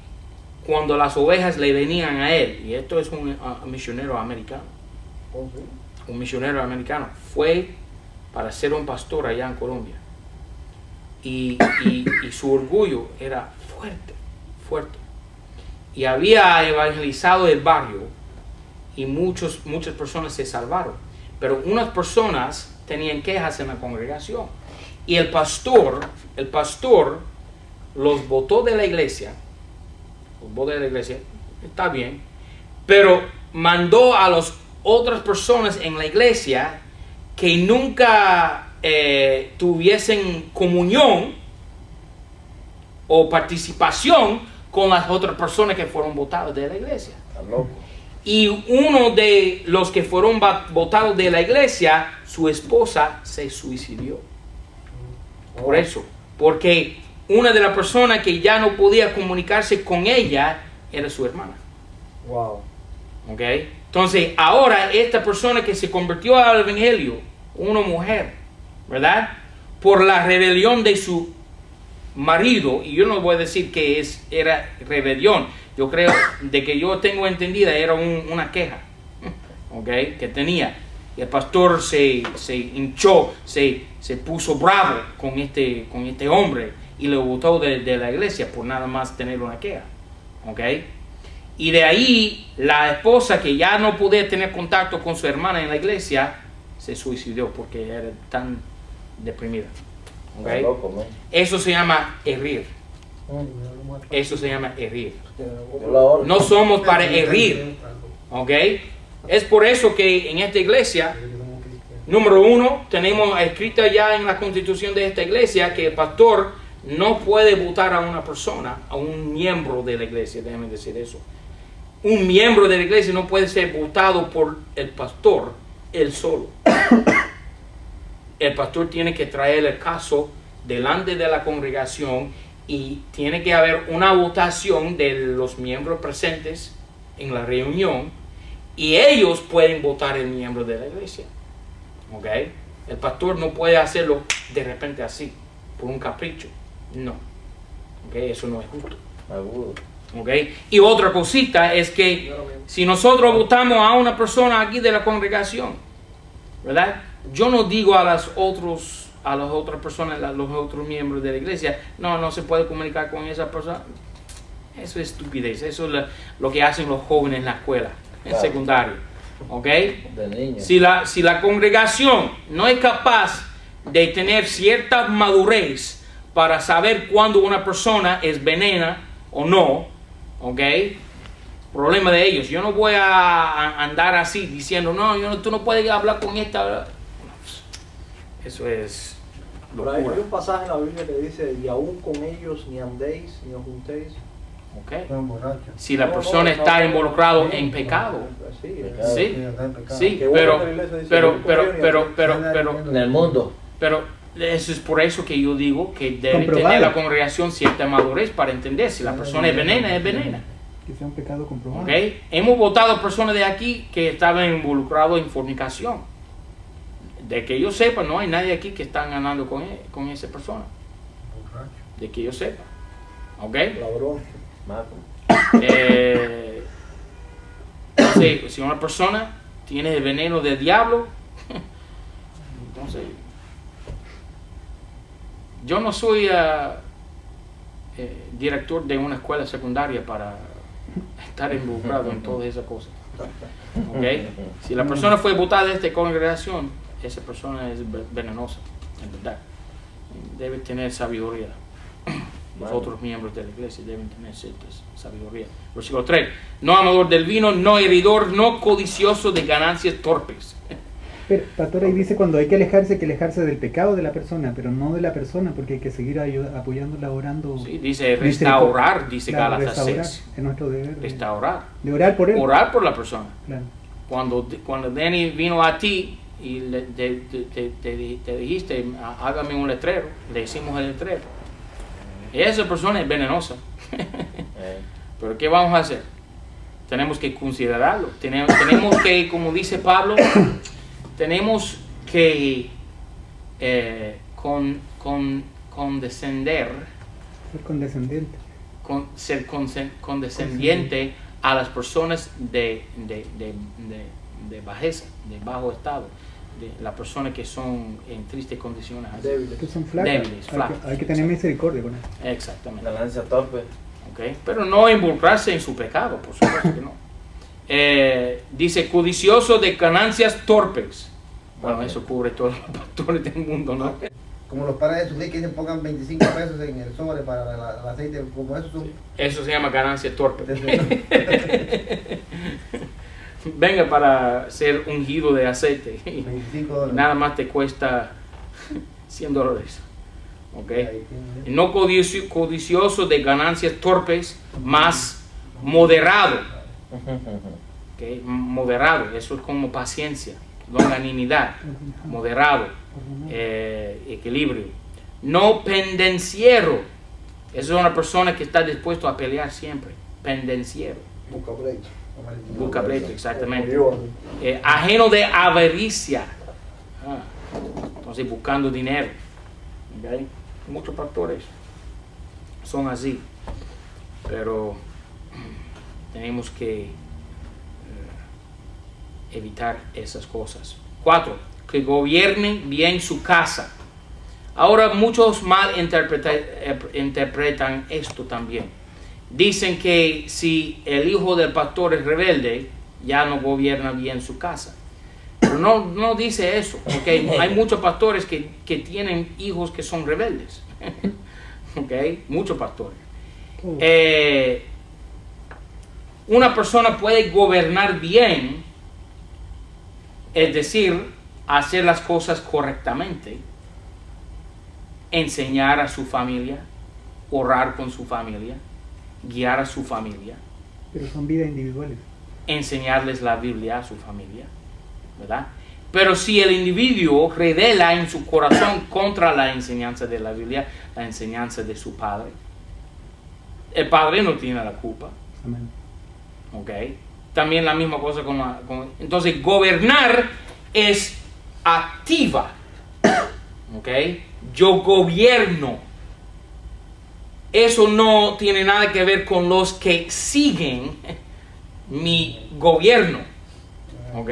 cuando las ovejas le venían a él, y esto es un misionero americano, Oh, sí. un misionero americano, fue para ser un pastor allá en Colombia. Y su orgullo era fuerte, fuerte. Y había evangelizado el barrio y muchas personas se salvaron. Pero unas personas tenían quejas en la congregación. Y el pastor los botó de la iglesia. Los botó de la iglesia, está bien. Pero mandó a las otras personas en la iglesia que nunca tuviesen comunión o participación con las otras personas que fueron votadas de la iglesia. Está loco. Y uno de los que fueron votados de la iglesia, su esposa se suicidó. Por eso, porque una de las personas que ya no podía comunicarse con ella era su hermana. Wow. ¿Ok? Entonces, ahora esta persona que se convirtió al evangelio, una mujer, ¿verdad? Por la rebelión de su marido, y yo no voy a decir que era rebelión, yo creo, de que yo tengo entendida, era una queja, ¿ok? Que tenía. Y el pastor se hinchó, se puso bravo con este hombre y lo botó de la iglesia por nada más tener una queja, ¿ok? Y de ahí la esposa, que ya no podía tener contacto con su hermana en la iglesia, se suicidó porque era tan deprimida. ¿Ok? Está loco, man. Eso se llama herir. Eso se llama herir. Yo la oro. No somos para herir. ¿Ok? Es por eso que en esta iglesia, número 1, tenemos escrita ya en la constitución de esta iglesia que el pastor no puede votar a una persona, a un miembro de la iglesia, déjame decir eso. Un miembro de la iglesia no puede ser votado por el pastor él solo. El pastor tiene que traer el caso delante de la congregación y tiene que haber una votación de los miembros presentes en la reunión y ellos pueden votar el miembro de la iglesia. ¿Ok? El pastor no puede hacerlo de repente así, por un capricho. No. ¿Ok? Eso no es justo. Agudo. ¿Ok? Y otra cosita es que si nosotros votamos a una persona aquí de la congregación ¿verdad? Yo no digo a las otras personas, a los otros miembros de la iglesia, no se puede comunicar con esa persona. Eso es estupidez. Eso es lo que hacen los jóvenes en la escuela, en secundario. ¿Ok? De niños. Si la congregación no es capaz de tener cierta madurez para saber cuándo una persona es venena o no, ¿ok? Problema de ellos. Yo no voy a andar así diciendo, tú no puedes hablar con esta. Eso es Pero hay locura. un pasaje en la Biblia que dice, y aún con ellos ni andéis ni os juntéis. ¿Ok? Son borrachos. Si la persona está involucrada en pecado. Sí, Pecado, Sí. está en pecado. Sí, Que uno pero, de la iglesia dice, pero, "Yo pero, confío en pero, Dios". pero, En el mundo. pero eso es por eso que yo digo que debe Comprobado. tener la congregación cierta madurez para entender si la persona es venena, es venena. Que sea un pecado comprobado. ¿Ok? Hemos votado personas de aquí que estaban involucrados en fornicación. De que yo sepa, no hay nadie aquí que está ganando con esa persona. Borracho. De que yo sepa. ¿Ok? Ladrón. Marco. Entonces, si una persona tiene el veneno del diablo, entonces, yo no soy director de una escuela secundaria para estar involucrado en todas esas cosas. ¿Ok? Si la persona fue votada de esta congregación, esa persona es venenosa, en verdad. Debe tener sabiduría. Los otros miembros de la iglesia deben tener cierta sabiduría. Versículo 3. No amador del vino, no heridor, no codicioso de ganancias torpes. Pero, pastor, ahí dice cuando hay que alejarse del pecado de la persona, pero no de la persona, porque hay que seguir apoyándola, orando. Sí, dice restaurar, dice Claro, Gálatas restaurar, 6. es nuestro deber. Restaurar. De orar por él. Orar por la persona. Claro. Cuando Danny vino a ti y te dijiste, hágame un letrero, le hicimos el letrero. Esa persona es venenosa. Pero ¿qué vamos a hacer? Tenemos que considerarlo. Tenemos que, como dice Pablo, tenemos que condescender, Ser condescendiente. ser condescendiente a las personas de bajeza, de bajo estado, de las personas que son en tristes condiciones. Débiles. Que son flacas. Débiles, flacas. Hay que tener misericordia con él. Exactamente. Ganancia torpe. ¿Ok? Pero no involucrarse en su pecado, por supuesto que no. Dice, codicioso de ganancias torpes. Bueno, eso cubre todos los pastores del mundo, ¿no? Como los padres de sus que se pongan 25 pesos en el sobre para el aceite, como eso son. Eso se llama ganancias torpes. Venga para ser ungido de aceite. $25. Nada más te cuesta $100. ¿Ok? Ahí tiene. No codicioso de ganancias torpes, más moderado. ¿Ok? Moderado, eso es como paciencia, longanimidad, moderado, equilibrio. No pendenciero, eso es una persona que está dispuesto a pelear siempre. Pendenciero, Busca pleito. busca pleito, exactamente. Murió. Ajeno de avaricia. Entonces buscando dinero. ¿Okay? Muchos pastores son así, pero tenemos que evitar esas cosas. 4. Que gobierne bien su casa. Ahora muchos mal interpretan esto también. Dicen que si el hijo del pastor es rebelde, ya no gobierna bien su casa. Pero no dice eso, porque hay muchos pastores que tienen hijos que son rebeldes. ¿Okay? Muchos pastores. Una persona puede gobernar bien, es decir, hacer las cosas correctamente, enseñar a su familia, orar con su familia, guiar a su familia, Pero son vidas individuales. enseñarles la Biblia a su familia, ¿verdad? Pero si el individuo revela en su corazón contra la enseñanza de la Biblia, la enseñanza de su padre, el padre no tiene la culpa. Amén. ¿Ok? También la misma cosa entonces gobernar es activa. ¿Ok? Yo gobierno. Eso no tiene nada que ver con los que siguen mi gobierno. ¿Ok?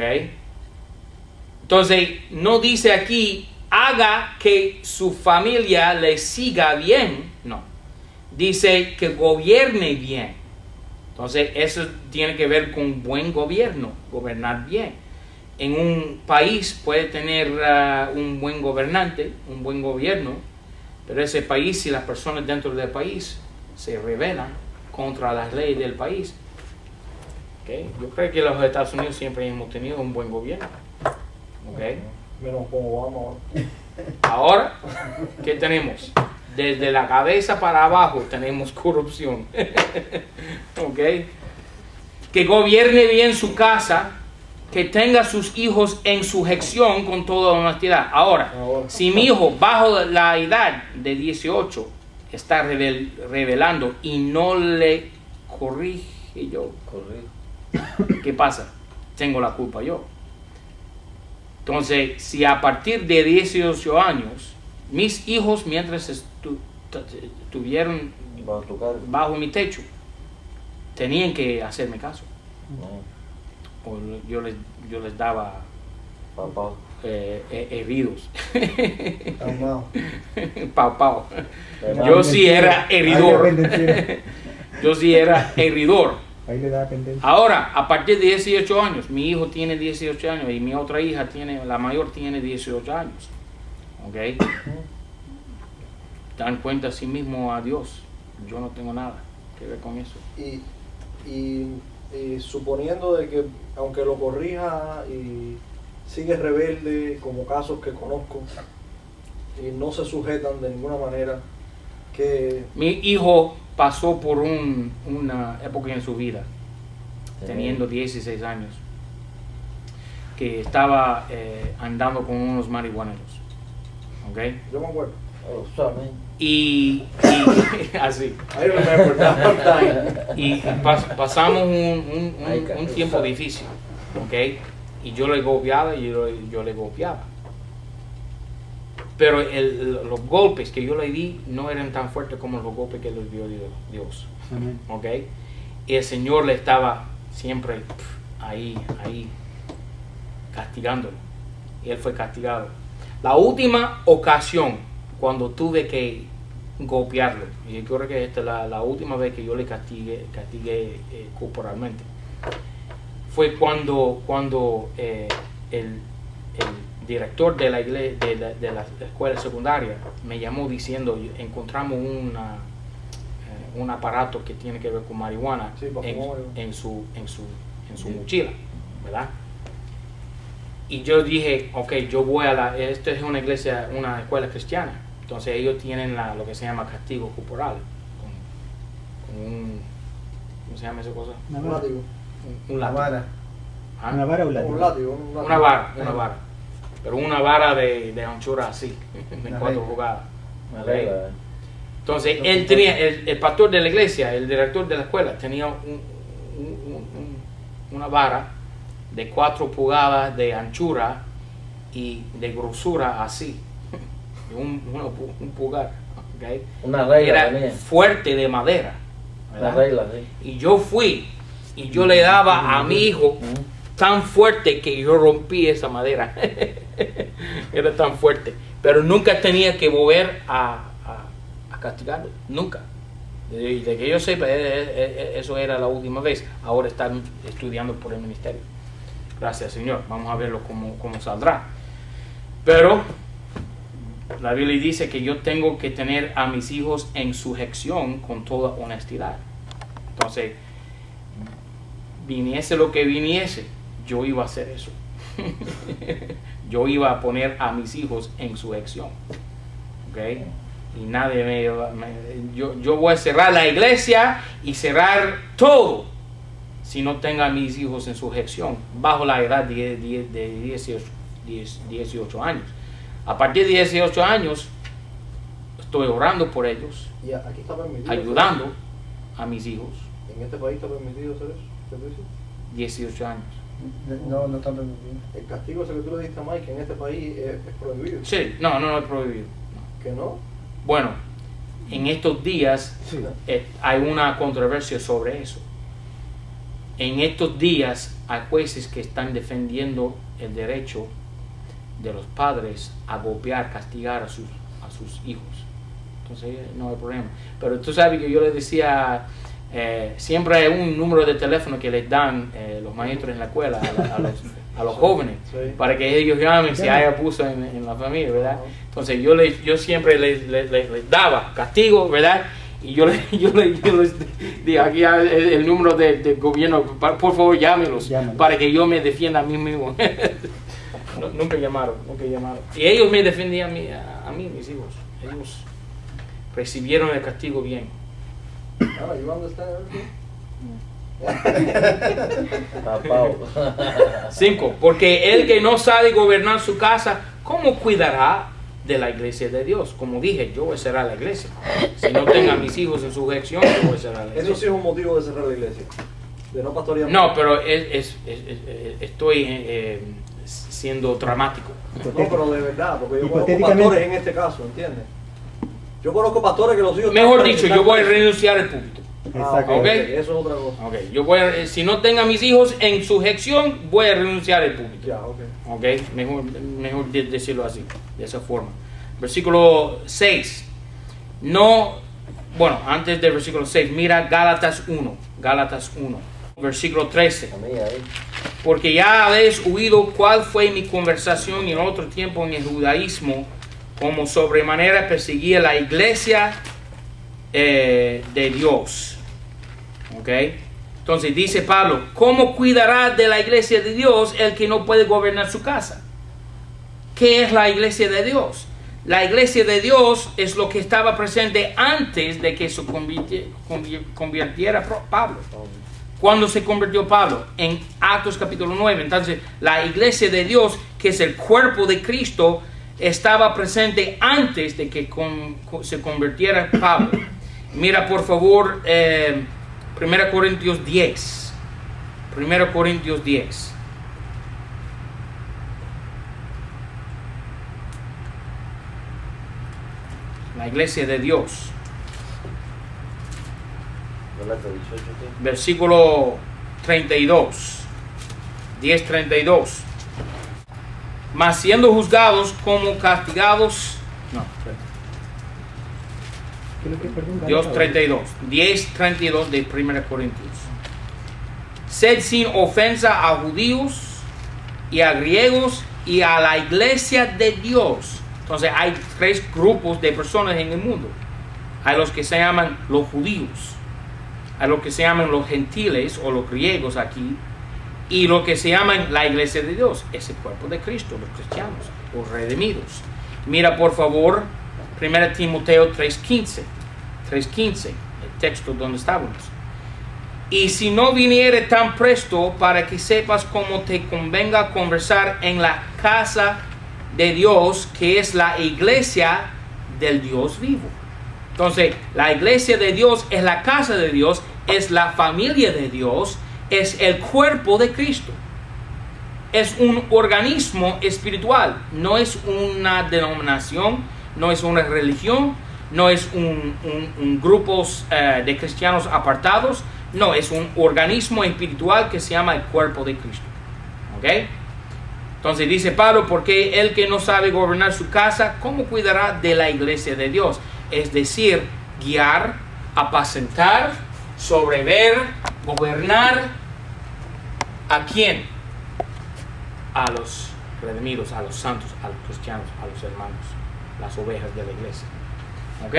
Entonces, no dice aquí, haga que su familia le siga bien. No. Dice que gobierne bien. Entonces, eso tiene que ver con buen gobierno, gobernar bien. En un país puede tener un buen gobernante, un buen gobierno, pero ese país, si las personas dentro del país se rebelan contra las leyes del país, ¿okay? Yo creo que los Estados Unidos siempre hemos tenido un buen gobierno. ¿Okay? Menos con Obama. Ahora, ¿qué tenemos? Desde la cabeza para abajo tenemos corrupción. ¿Okay? Que gobierne bien su casa, que tenga sus hijos en sujeción con toda honestidad. Ahora, si mi hijo bajo la edad de 18 está rebelando y no le corrige yo, ¿qué pasa? Tengo la culpa yo. Entonces, si a partir de 18 años, mis hijos, mientras estuvieron bajo mi techo, tenían que hacerme caso. O yo les daba heridos. Pau. Yo sí era heridor. Yo sí era heridor. Ahí le da pendencia. Ahora, a partir de 18 años, mi hijo tiene 18 años y mi otra hija la mayor tiene 18 años. ¿Ok? Dan cuenta a sí mismo a Dios. Yo no tengo nada que ver con eso. Y suponiendo de que aunque lo corrija y sigue rebelde, como casos que conozco, y no se sujetan de ninguna manera, que mi hijo pasó por una época en su vida, teniendo 16 años, que estaba andando con unos marihuaneros. ¿Ok? yo me acuerdo. Y así. I remember that time. Y pasamos un tiempo difícil, ¿ok? Y yo le golpeaba y yo le golpeaba. Pero los golpes que yo le di no eran tan fuertes como los golpes que les dio Dios, ¿ok? Y el Señor le estaba siempre ahí, castigándolo. Y él fue castigado. La última ocasión, cuando tuve que golpearlo, y yo creo que esta es la última vez que yo le castigué corporalmente, fue cuando el director de la iglesia, de la escuela secundaria me llamó diciendo, encontramos un aparato que tiene que ver con marihuana en su mochila, ¿verdad? Y yo dije, ok, yo voy esto es una iglesia, una escuela cristiana. Entonces ellos tienen lo que se llama castigo corporal. Con ¿cómo se llama esa cosa? Un látigo. Un látigo. ¿Ah? ¿Una vara o un látigo? Un látigo. Una vara. Pero una vara de anchura así, de 4 pulgadas. ¿Okay? Entonces él tenía, el pastor de la iglesia, el director de la escuela, tenía una vara de 4 pulgadas de anchura y de grosura así. un pulgar, ¿okay? Una regla era también. fuerte de madera, ¿verdad? Una regla, sí. Y yo fui y yo le daba a mi hijo tan fuerte que yo rompí esa madera. Era tan fuerte, pero nunca tenía que volver a castigarlo, nunca. De que yo sepa, eso era la última vez. Ahora están estudiando por el ministerio. Gracias, Señor. Vamos a verlo cómo saldrá. Pero la Biblia dice que yo tengo que tener a mis hijos en sujeción con toda honestidad. Entonces, viniese lo que viniese, yo iba a hacer eso. Yo iba a poner a mis hijos en sujeción. ¿Okay? Y nadie yo voy a cerrar la iglesia y cerrar todo si no tengo a mis hijos en sujeción bajo la edad de 18 años. A partir de 18 años estoy orando por ellos, Y aquí está permitido. ayudando a mis hijos. ¿En este país está permitido hacer eso? ¿Servicio? 18 años. No está permitido. El castigo ese que tú le diste a Mike en este país es prohibido. Sí, no es prohibido. ¿Que no? Bueno, en estos días hay una controversia sobre eso. En estos días hay jueces que están defendiendo el derecho de los padres a golpear, castigar a sus hijos. Entonces no hay problema. Pero tú sabes que yo les decía, siempre hay un número de teléfono que les dan los maestros en la escuela a los jóvenes, Sí. para que ellos llamen si hay abuso en la familia, ¿verdad? Entonces yo siempre les daba castigo, ¿verdad? Y yo les dije, aquí hay el número del gobierno, por favor llámelos, Llámalos. para que yo me defienda a mí mismo. Nunca llamaron. Y ellos me defendían a mí, mis hijos. Ellos recibieron el castigo bien. Ah, you understand everything? Tapao. 5. Porque el que no sabe gobernar su casa, ¿cómo cuidará de la iglesia de Dios? Como dije, yo voy a cerrar la iglesia. Si no tengo a mis hijos en sujeción, yo voy a cerrar la Eso iglesia. sí es un motivo de cerrar la iglesia. De no pastorear. No, pero estoy siendo dramático. No, pero de verdad, porque yo conozco Hipotéticamente- pastores en este caso, ¿entiendes? Yo conozco pastores que los hijos... Mejor dicho, yo voy a renunciar al púlpito. Exacto. ok. Eso es otra cosa. Okay. Yo voy si no tengo a mis hijos en sujeción, voy a renunciar al público. Ya, ok. Ok, mejor decirlo así, de esa forma. Versículo 6. Antes del versículo 6, mira Gálatas 1. Versículo 13. A mí ahí. Porque ya habéis oído cuál fue mi conversación en otro tiempo en el judaísmo, como sobremanera perseguía la iglesia de Dios. ¿Ok? Entonces dice Pablo, ¿cómo cuidará de la iglesia de Dios el que no puede gobernar su casa? ¿Qué es la iglesia de Dios? La iglesia de Dios es lo que estaba presente antes de que se convirtiera Pablo. ¿Cuándo se convirtió Pablo? En Actos capítulo 9. Entonces, la iglesia de Dios, que es el cuerpo de Cristo, estaba presente antes de que se convirtiera Pablo. Mira, por favor, 1 Corintios 10. 1 Corintios 10. La iglesia de Dios. Gálatas 18, ¿qué? Versículo 32. 10:32. Mas siendo juzgados como castigados. No, ¿Qué es lo que, perdón, Dios Gálatas? 32. 10:32 de 1 Corintios. Sed sin ofensa a judíos y a griegos y a la iglesia de Dios. Entonces hay tres grupos de personas en el mundo. Hay los que se llaman los judíos, hay los que se llaman los gentiles o los griegos aquí, y lo que se llaman la iglesia de Dios, es el cuerpo de Cristo, los cristianos, los redimidos. Mira por favor 1 Timoteo 3:15, el texto donde estábamos. Y si no viniere tan presto, para que sepas cómo te convenga conversar en la casa de Dios, que es la iglesia del Dios vivo. Entonces, la iglesia de Dios es la casa de Dios, es la familia de Dios, es el cuerpo de Cristo. Es un organismo espiritual, no es una denominación, no es una religión, no es un grupo de cristianos apartados, no, es un organismo espiritual que se llama el cuerpo de Cristo. ¿Ok? Entonces dice Pablo, porque el que no sabe gobernar su casa, ¿cómo cuidará de la iglesia de Dios? Es decir, guiar, apacentar, sobrever, gobernar. ¿A quién? A los redimidos, a los santos, a los cristianos, a los hermanos, las ovejas de la iglesia. ¿Ok?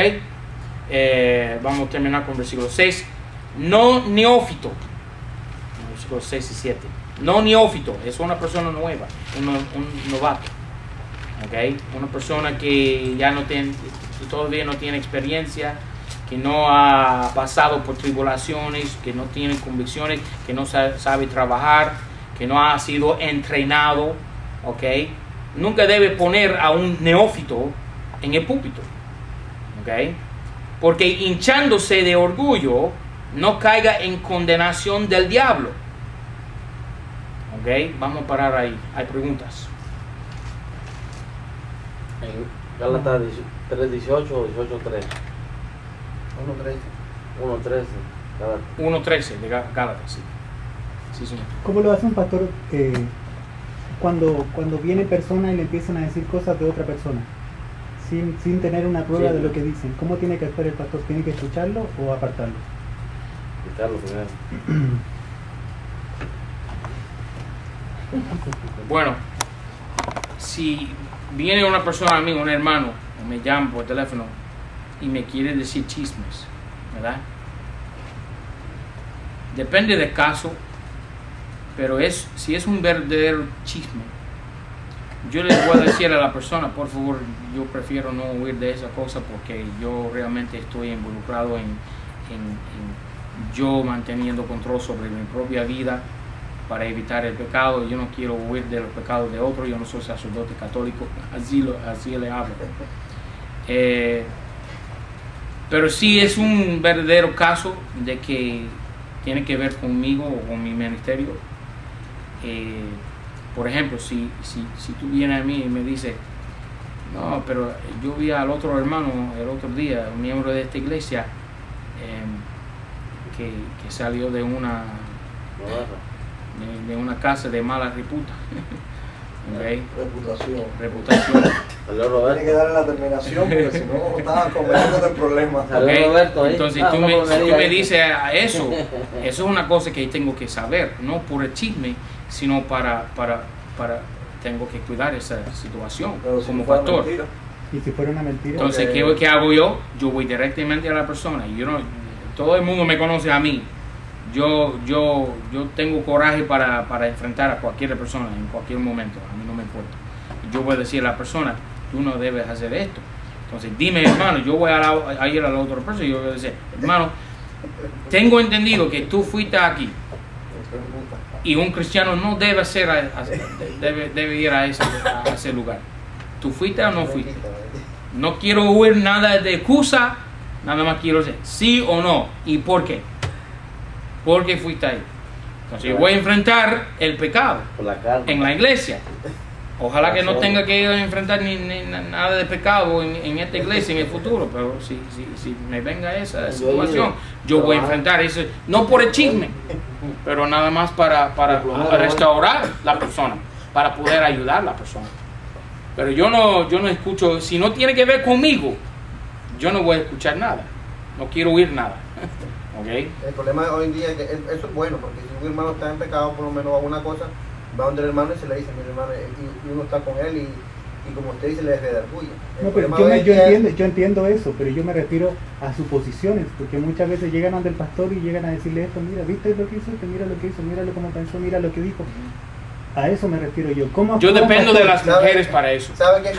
Vamos a terminar con versículo 6. No neófito. Versículos 6 y 7. No neófito, es una persona nueva, un novato. ¿Ok? Una persona que todavía no tiene experiencia, que no ha pasado por tribulaciones, que no tiene convicciones, que no sabe trabajar, que no ha sido entrenado. ¿Ok? Nunca debe poner a un neófito en el púlpito. ¿Ok? Porque hinchándose de orgullo, no caiga en condenación del diablo. Ok, vamos a parar ahí. Hay preguntas. En Gálatas 3:18 o 18:3. 1:13. 1:13. 1:13 de Gálatas, sí. Sí, señor. ¿Cómo lo hace un pastor cuando viene persona y le empiezan a decir cosas de otra persona, sin tener una prueba Sí. de lo que dicen? ¿Cómo tiene que actuar el pastor? ¿Tiene que escucharlo o apartarlo? Quitarlo primero. Bueno, si viene una persona a mí, un hermano, o me llama por teléfono y me quiere decir chismes, ¿verdad? Depende del caso, pero si es un verdadero chisme, yo le voy a decir a la persona, por favor, yo prefiero no huir de esa cosa porque yo realmente estoy involucrado en yo manteniendo control sobre mi propia vida para evitar el pecado. Yo no quiero huir de los pecados de otros. Yo no soy sacerdote católico, así le hablo. Pero sí es un verdadero caso de que tiene que ver conmigo o con mi ministerio. Por ejemplo, si tú vienes a mí y me dices, no, pero yo vi al otro hermano el otro día, un miembro de esta iglesia, que salió de una casa de mala reputa. ¿Okay? Reputación. Salió Roberto. Tiene que darle la terminación porque si no estaba cometiendo el problema. Salió ¿Okay? Roberto ahí. Entonces tú me dices eso es una cosa que tengo que saber, no por el chisme, sino para tengo que cuidar esa situación Pero si como fuera pastor. mentira. Y si fuera una mentira, Entonces, ¿qué hago yo? Yo voy directamente a la persona. Yo no, todo el mundo me conoce a mí. Yo tengo coraje para enfrentar a cualquier persona en cualquier momento. A mí no me importa. Yo voy a decir a la persona, tú no debes hacer esto. Entonces, dime, hermano, yo voy a ir a la otra persona y yo voy a decir, hermano, tengo entendido que tú fuiste aquí y un cristiano no debe debe ir a ese lugar. ¿Tú fuiste o no fuiste? No quiero oír nada de excusa, nada más quiero decir sí o no. ¿Y por qué? ¿Por qué fuiste ahí? Entonces yo voy a enfrentar el pecado Por la carne. en la iglesia. Ojalá que no tenga que enfrentar ni nada de pecado en esta iglesia en el futuro, pero si me venga esa situación, yo voy a enfrentar eso, no por el chisme, pero nada más para restaurar la persona, para poder ayudar a la persona. Pero yo no escucho, si no tiene que ver conmigo, yo no voy a escuchar nada, no quiero oír nada. ¿Okay? El problema hoy en día es que eso es bueno, porque si un hermano está en pecado, por lo menos alguna cosa, va donde el hermano y se le dice, mi hermano, y uno está con él y como usted dice, le redarguye. no, pero yo entiendo eso, pero yo me refiero a suposiciones, porque muchas veces llegan ante el pastor y llegan a decirle esto, mira, ¿viste lo que hizo? Mira lo que hizo, míralo cómo pensó, mira lo que dijo. A eso me refiero yo. Yo dependo de las mujeres para eso. ¿Sabe qué?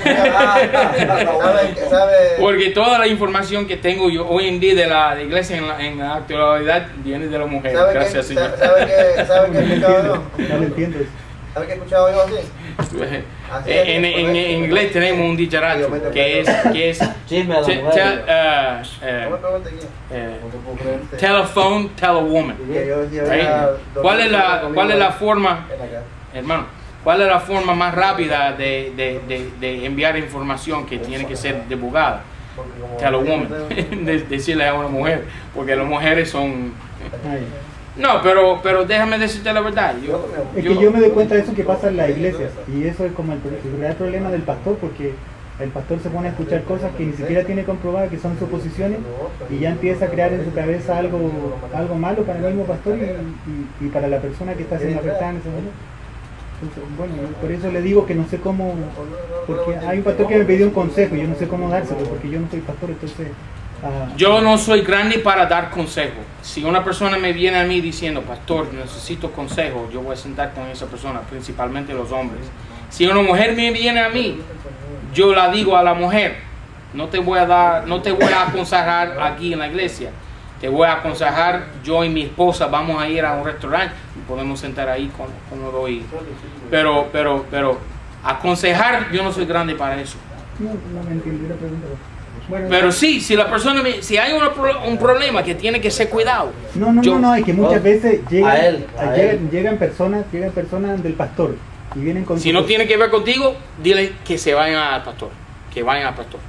¿Sabe? Porque toda la información que tengo yo hoy en día de la iglesia en la actualidad viene de las mujeres. Gracias, Señor. ¿Sabe qué he escuchado yo? No lo entiendo eso. ¿Sabe qué he escuchado yo así? En inglés tenemos un dicharacho que es Chisme a la mujer. No me pregunte quién. telephone, tell a woman. Right? ¿Cuál es la forma, hermano? ¿Cuál es la forma más rápida de enviar información que tiene que ser divulgada? Tell a woman. Decirle a una mujer, porque las mujeres son... Ay. No, pero déjame decirte la verdad. Es que yo me doy cuenta de eso que pasa en las iglesias, y eso es como el real problema del pastor, porque el pastor se pone a escuchar cosas que ni siquiera tiene comprobadas, que son suposiciones, y ya empieza a crear en su cabeza algo malo para el mismo pastor y para la persona que está siendo afectada en ese momento. Entonces, bueno, por eso le digo que no sé cómo, porque hay un pastor que me pidió un consejo y yo no sé cómo dárselo, porque yo no soy pastor, entonces... Yo no soy grande para dar consejo. Si una persona me viene a mí diciendo, pastor, necesito consejo, yo voy a sentar con esa persona, principalmente los hombres. Si una mujer me viene a mí, yo la digo a la mujer, no te voy a aconsejar aquí en la iglesia, te voy a aconsejar, yo y mi esposa vamos a ir a un restaurante y podemos sentar ahí con los dos hijos. Pero aconsejar, yo no soy grande para eso. No me entendí la pregunta. Bueno, Pero sí, si la persona si hay un problema que tiene que ser cuidado. No, es que muchas veces a llegan personas del pastor y vienen con... Si no tiene que ver contigo, dile que se vayan al pastor, que vayan al pastor.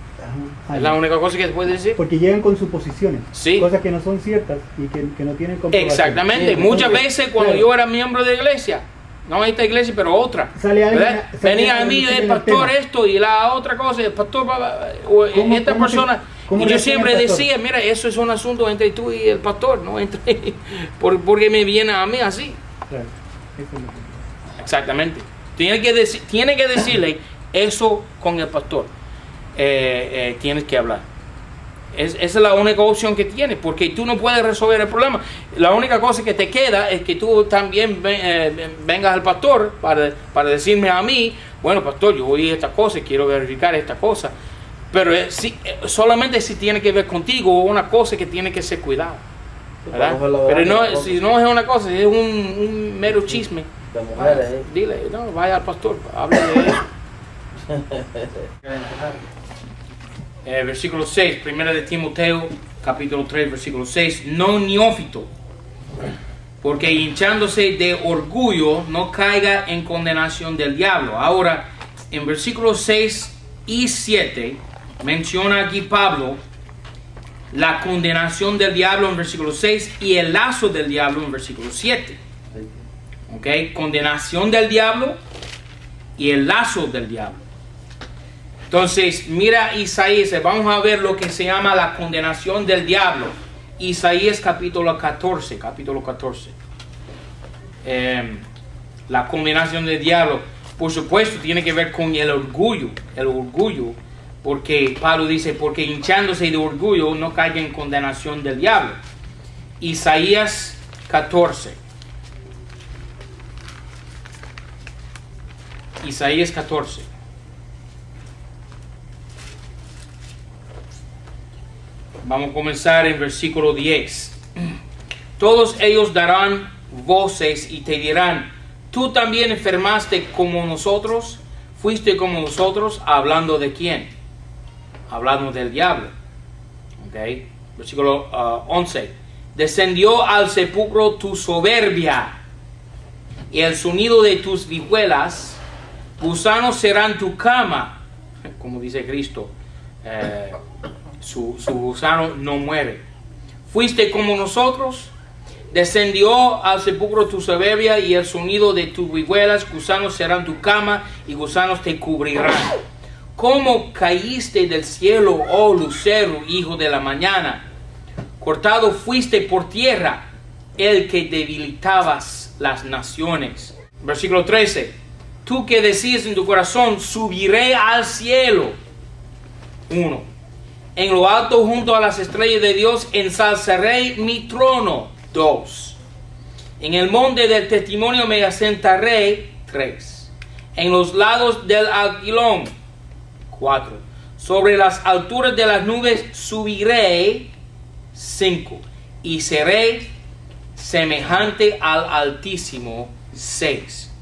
Ajá. Es la única cosa que te puede decir. Porque llegan con suposiciones, Sí. cosas que no son ciertas y que no tienen comprobación. Exactamente. Sí, Muchas entonces, veces cuando claro. yo era miembro de iglesia, no esta iglesia, pero otra. Sale alguien, ¿verdad? Venía a mí el pastor esto y la otra cosa, el pastor, o esta persona. Y yo siempre decía, mira, eso es un asunto entre tú y el pastor, no entre, porque me viene a mí así. Claro, eso es lo que... Exactamente. Tiene que decirle eso con el pastor. Tienes que hablar. Esa es la única opción que tienes, porque tú no puedes resolver el problema. La única cosa que te queda es que tú también vengas al pastor para decirme a mí, bueno, pastor, yo oí esta cosa y quiero verificar esta cosa. Pero solamente si tiene que ver contigo, una cosa que tiene que ser cuidado, ¿verdad? Pero no, si no es una cosa, es un mero chisme. De mujeres, Dile, no, vaya al pastor, hable de eso. Versículo 6, primera de Timoteo, capítulo 3, versículo 6. No neófito, porque hinchándose de orgullo no caiga en condenación del diablo. Ahora, en versículos 6 y 7, menciona aquí Pablo la condenación del diablo en versículo 6 y el lazo del diablo en versículo 7. ¿Ok? Condenación del diablo y el lazo del diablo. Entonces, mira Isaías, vamos a ver lo que se llama la condenación del diablo. Isaías capítulo 14. La condenación del diablo, por supuesto, tiene que ver con el orgullo. Porque Pablo dice, porque hinchándose de orgullo no caiga en condenación del diablo. Isaías 14. Isaías 14. Vamos a comenzar en versículo 10. Todos ellos darán voces y te dirán, tú también enfermaste como nosotros, fuiste como nosotros, hablando de quién? Hablando del diablo. Okay. Versículo 11. Descendió al sepulcro tu soberbia y el sonido de tus vihuelas, gusanos serán tu cama, como dice Cristo. Su gusano no muere. Fuiste como nosotros, descendió al sepulcro tu soberbia y el sonido de tus vihuelas, gusanos serán tu cama y gusanos te cubrirán. ¿Cómo caíste del cielo, oh lucero, hijo de la mañana? Cortado fuiste por tierra, el que debilitabas las naciones. Versículo 13. Tú que decías en tu corazón, subiré al cielo. 1. En lo alto junto a las estrellas de Dios ensalzaré mi trono. 2. En el monte del testimonio me asentaré. 3. En los lados del alquilón. 4. Sobre las alturas de las nubes subiré. 5. Y seré semejante al Altísimo. 6.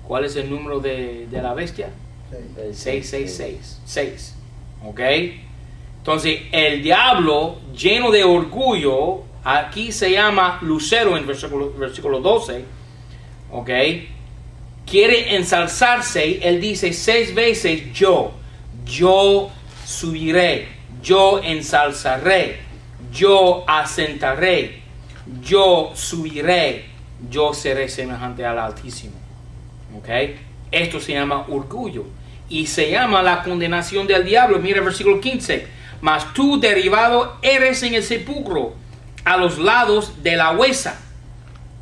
¿Cuál es el número de la bestia? 666. 6. ¿Ok? Entonces, el diablo lleno de orgullo, aquí se llama lucero en versículo 12, ¿ok? Quiere ensalzarse, él dice 6 veces yo subiré, yo ensalzaré, yo asentaré, yo subiré, yo seré semejante al Altísimo, ¿ok? Esto se llama orgullo y se llama la condenación del diablo. Mira el versículo 15. Mas tú derribado eres en el sepulcro, a los lados de la huesa.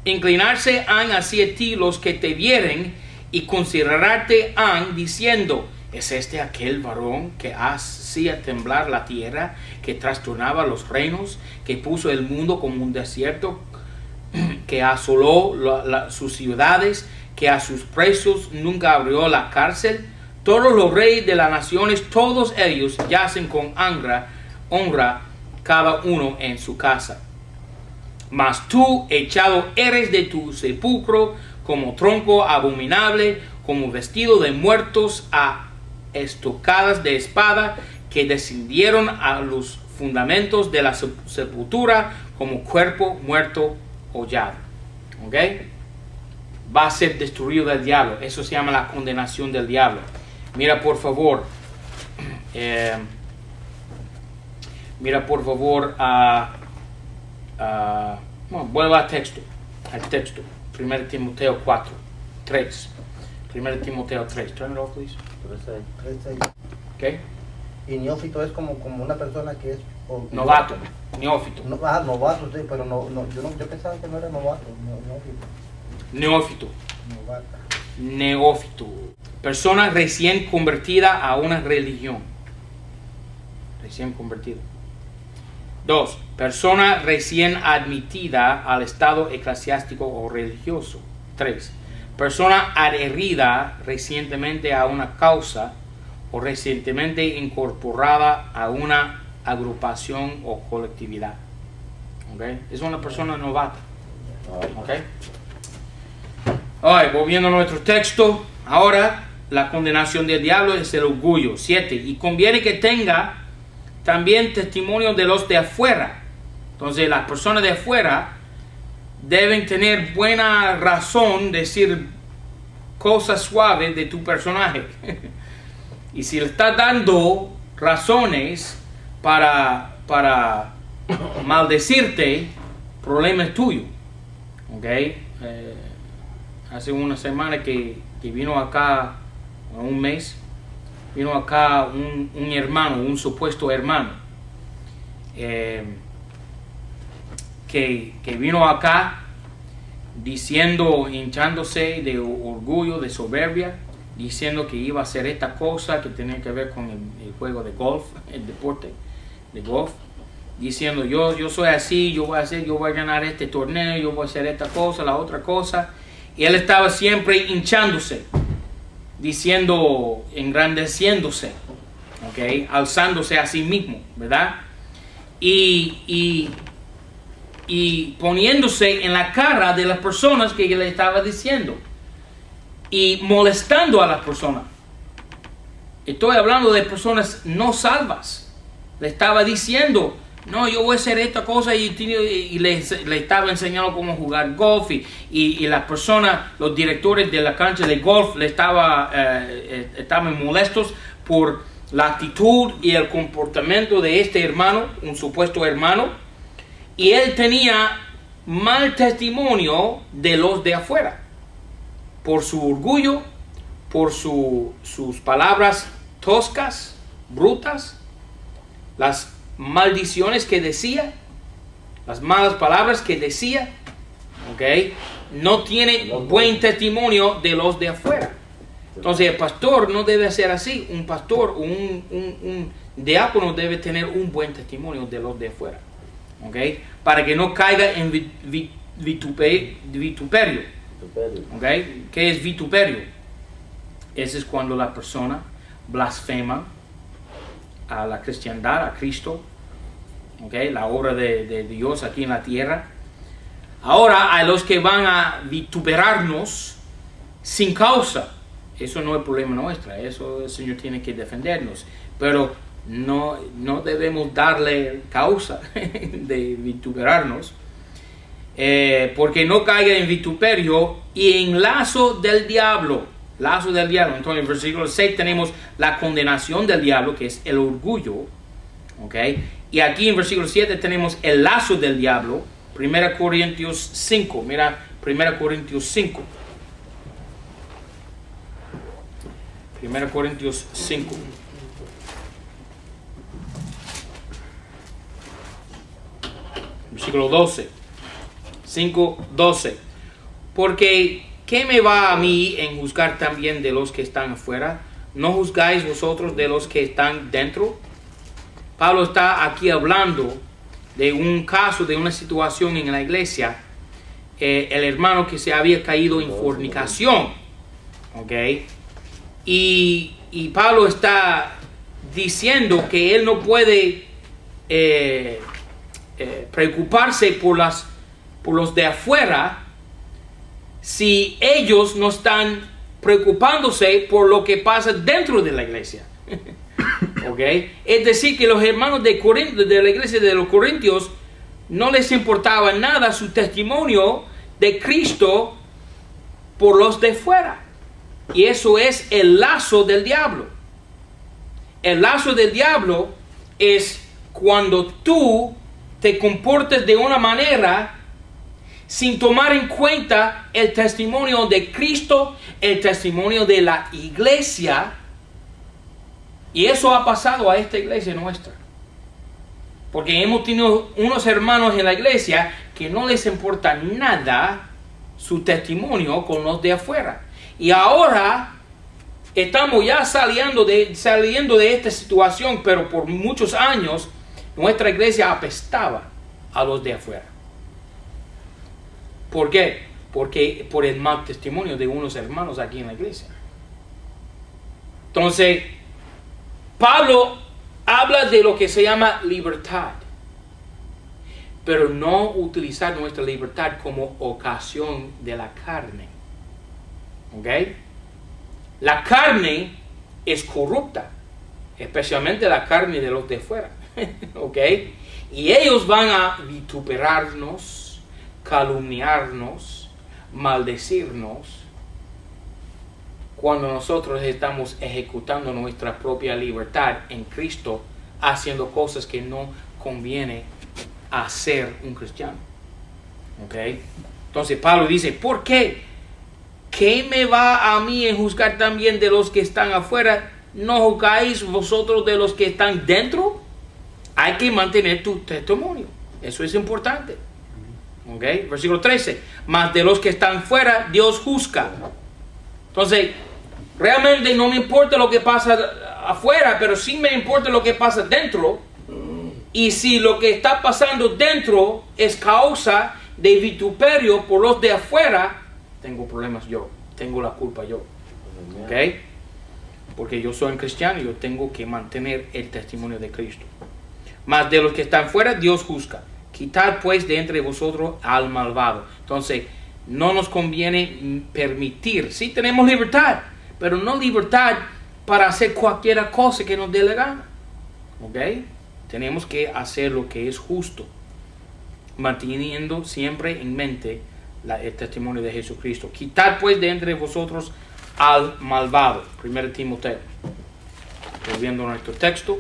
Inclinarse han hacia ti los que te vieren, y considerarte han, diciendo, ¿es este aquel varón que hacía temblar la tierra, que trastornaba los reinos, que puso el mundo como un desierto, que asoló sus ciudades, que a sus presos nunca abrió la cárcel? Todos los reyes de las naciones, todos ellos yacen con honra cada uno en su casa. Mas tú echado eres de tu sepulcro como tronco abominable, como vestido de muertos a estocadas de espada, que descendieron a los fundamentos de la sepultura como cuerpo muerto hollado. ¿Ok? Va a ser destruido del diablo. Eso se llama la condenación del diablo. Mira por favor, vuelva al texto, 1 Timoteo 4, 3. 1 Timoteo 3. Turn it off, please. Okay. Y neófito es como una persona que es... Novato, neófito. Novato, sí, pero yo pensaba que no era novato, Neófito. novata. Neófito. Persona recién convertida a una religión. Recién convertida. 2. Persona recién admitida al estado eclesiástico o religioso. 3. Persona adherida recientemente a una causa o recientemente incorporada a una agrupación o colectividad. ¿Okay? Es una persona novata. ¿Okay? Alright, volviendo a nuestro texto. Ahora, la condenación del diablo es el orgullo. 7. Y conviene que tenga también testimonio de los de afuera. Entonces, las personas de afuera deben tener buena razón de decir cosas suaves de tu personaje. Y si le estás dando razones para maldecirte, problema es tuyo. ¿Okay? Hace una semana que vino acá, un mes, vino acá un hermano, un supuesto hermano, que vino acá diciendo, hinchándose de orgullo, de soberbia, diciendo que iba a hacer esta cosa que tenía que ver con el juego de golf, el deporte de golf, diciendo yo soy así, yo voy a ganar este torneo, yo voy a hacer esta cosa, la otra cosa. Y él estaba siempre hinchándose, diciendo, engrandeciéndose, ¿okay? Alzándose a sí mismo, ¿verdad? Y poniéndose en la cara de las personas que le estaba diciendo y molestando a las personas. Estoy hablando de personas no salvas. Le estaba diciendo, no, yo voy a hacer esta cosa, y le estaba enseñando cómo jugar golf, y las personas, los directores de la cancha de golf estaban molestos por la actitud y el comportamiento de este hermano, un supuesto hermano, y él tenía mal testimonio de los de afuera por su orgullo, por sus palabras toscas, brutas, las maldiciones que decía, las malas palabras que decía, ¿okay? No tiene buen testimonio de los de afuera. Entonces el pastor no debe ser así. Un pastor, un diácono debe tener un buen testimonio de los de afuera, ¿okay? Para que no caiga en vituperio. ¿Okay? ¿Qué es vituperio? Ese es cuando la persona blasfema a la cristiandad, a Cristo, ¿okay? La obra de Dios aquí en la tierra. Ahora, a los que van a vituperarnos sin causa, eso no es problema nuestro, eso el Señor tiene que defendernos, pero no debemos darle causa de vituperarnos, porque no caiga en vituperio y en lazo del diablo. Lazo del diablo. Entonces en el versículo 6 tenemos la condenación del diablo, que es el orgullo, ¿okay? Y aquí en versículo 7 tenemos el lazo del diablo. 1 Corintios 5, mira, 1 Corintios 5. 1 Corintios 5. Versículo 12. 5, 12. Porque, ¿qué me va a mí en juzgar también de los que están afuera? ¿No juzgáis vosotros de los que están dentro? Pablo está aquí hablando de un caso, de una situación en la iglesia. El hermano que se había caído en fornicación, ¿ok? Y Pablo está diciendo que él no puede preocuparse por los de afuera si ellos no están preocupándose por lo que pasa dentro de la iglesia. ¿Okay? Es decir, que los hermanos de la iglesia de los Corintios no les importaba nada su testimonio de Cristo por los de fuera. Y eso es el lazo del diablo. El lazo del diablo es cuando tú te comportes de una manera sin tomar en cuenta el testimonio de Cristo, el testimonio de la iglesia. Y eso ha pasado a esta iglesia nuestra. Porque hemos tenido unos hermanos en la iglesia que no les importa nada su testimonio con los de afuera. Y ahora estamos ya saliendo de esta situación, pero por muchos años nuestra iglesia apestaba a los de afuera. ¿Por qué? Porque por el mal testimonio de unos hermanos aquí en la iglesia. Entonces, Pablo habla de lo que se llama libertad, pero no utilizar nuestra libertad como ocasión de la carne. ¿Ok? La carne es corrupta, especialmente la carne de los de fuera. ¿Ok? Y ellos van a vituperarnos, calumniarnos, maldecirnos, cuando nosotros estamos ejecutando nuestra propia libertad en Cristo, haciendo cosas que no conviene hacer un cristiano. ¿Ok? Entonces Pablo dice, ¿por qué? ¿Qué me va a mí en juzgar también de los que están afuera? ¿No juzgáis vosotros de los que están dentro? Hay que mantener tu testimonio. Eso es importante. ¿Ok? Versículo 13. Mas de los que están fuera, Dios juzga. Entonces, realmente no me importa lo que pasa afuera, pero sí me importa lo que pasa dentro. Y si lo que está pasando dentro es causa de vituperio por los de afuera, tengo problemas yo, tengo la culpa yo. ¿Ok? Porque yo soy un cristiano y yo tengo que mantener el testimonio de Cristo. Mas de los que están fuera, Dios juzga. Quitad pues de entre vosotros al malvado. Entonces, no nos conviene permitir. Sí tenemos libertad, pero no libertad para hacer cualquier cosa que nos dé la gana. ¿Ok? Tenemos que hacer lo que es justo, manteniendo siempre en mente el testimonio de Jesucristo. Quitad pues de entre vosotros al malvado. 1 Timoteo. Volviendo a nuestro texto.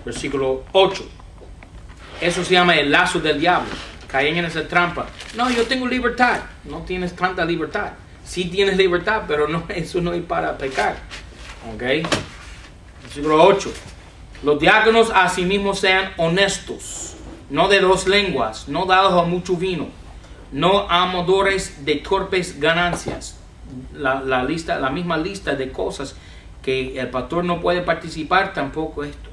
Versículo 8. Eso se llama el lazo del diablo. Caen en esa trampa. No, yo tengo libertad. No tienes tanta libertad. Sí tienes libertad, pero no, eso no es para pecar. ¿Ok? Versículo 8. Los diáconos asimismo sean honestos, no de dos lenguas, no dados a mucho vino, no amadores de torpes ganancias. La misma lista de cosas que el pastor no puede participar, tampoco estos.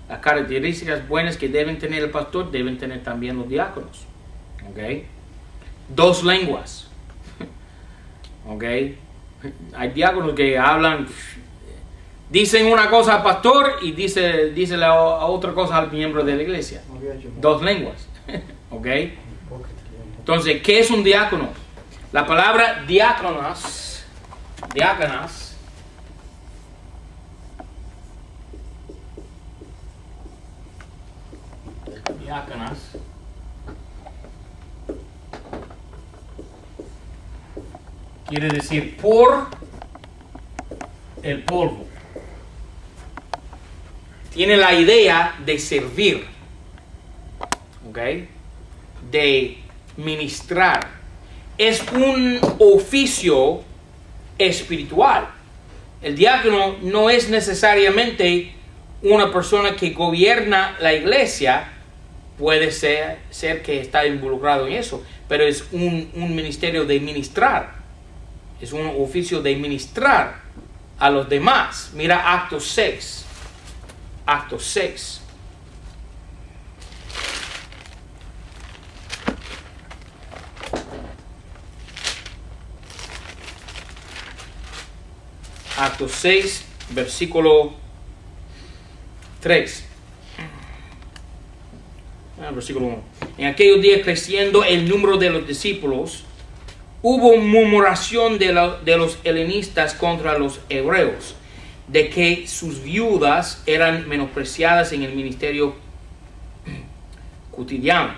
Las características buenas que deben tener el pastor, deben tener también los diáconos. ¿Ok? Dos lenguas. ¿Ok? Hay diáconos que hablan, dicen una cosa al pastor y dice la otra cosa al miembro de la iglesia. Dos lenguas. ¿Ok? Entonces, ¿qué es un diácono? La palabra diáconas quiere decir por el polvo. Tiene la idea de servir, ¿ok? De ministrar. Es un oficio espiritual. El diácono no es necesariamente una persona que gobierna la iglesia. Puede ser que está involucrado en eso, pero es un ministerio de ministrar. Es un oficio de ministrar a los demás. Mira Actos 6. Actos 6. Actos 6, versículo 3. Versículo 1. En aquellos días, creciendo el número de los discípulos, hubo murmuración de los helenistas contra los hebreos, de que sus viudas eran menospreciadas en el ministerio cotidiano.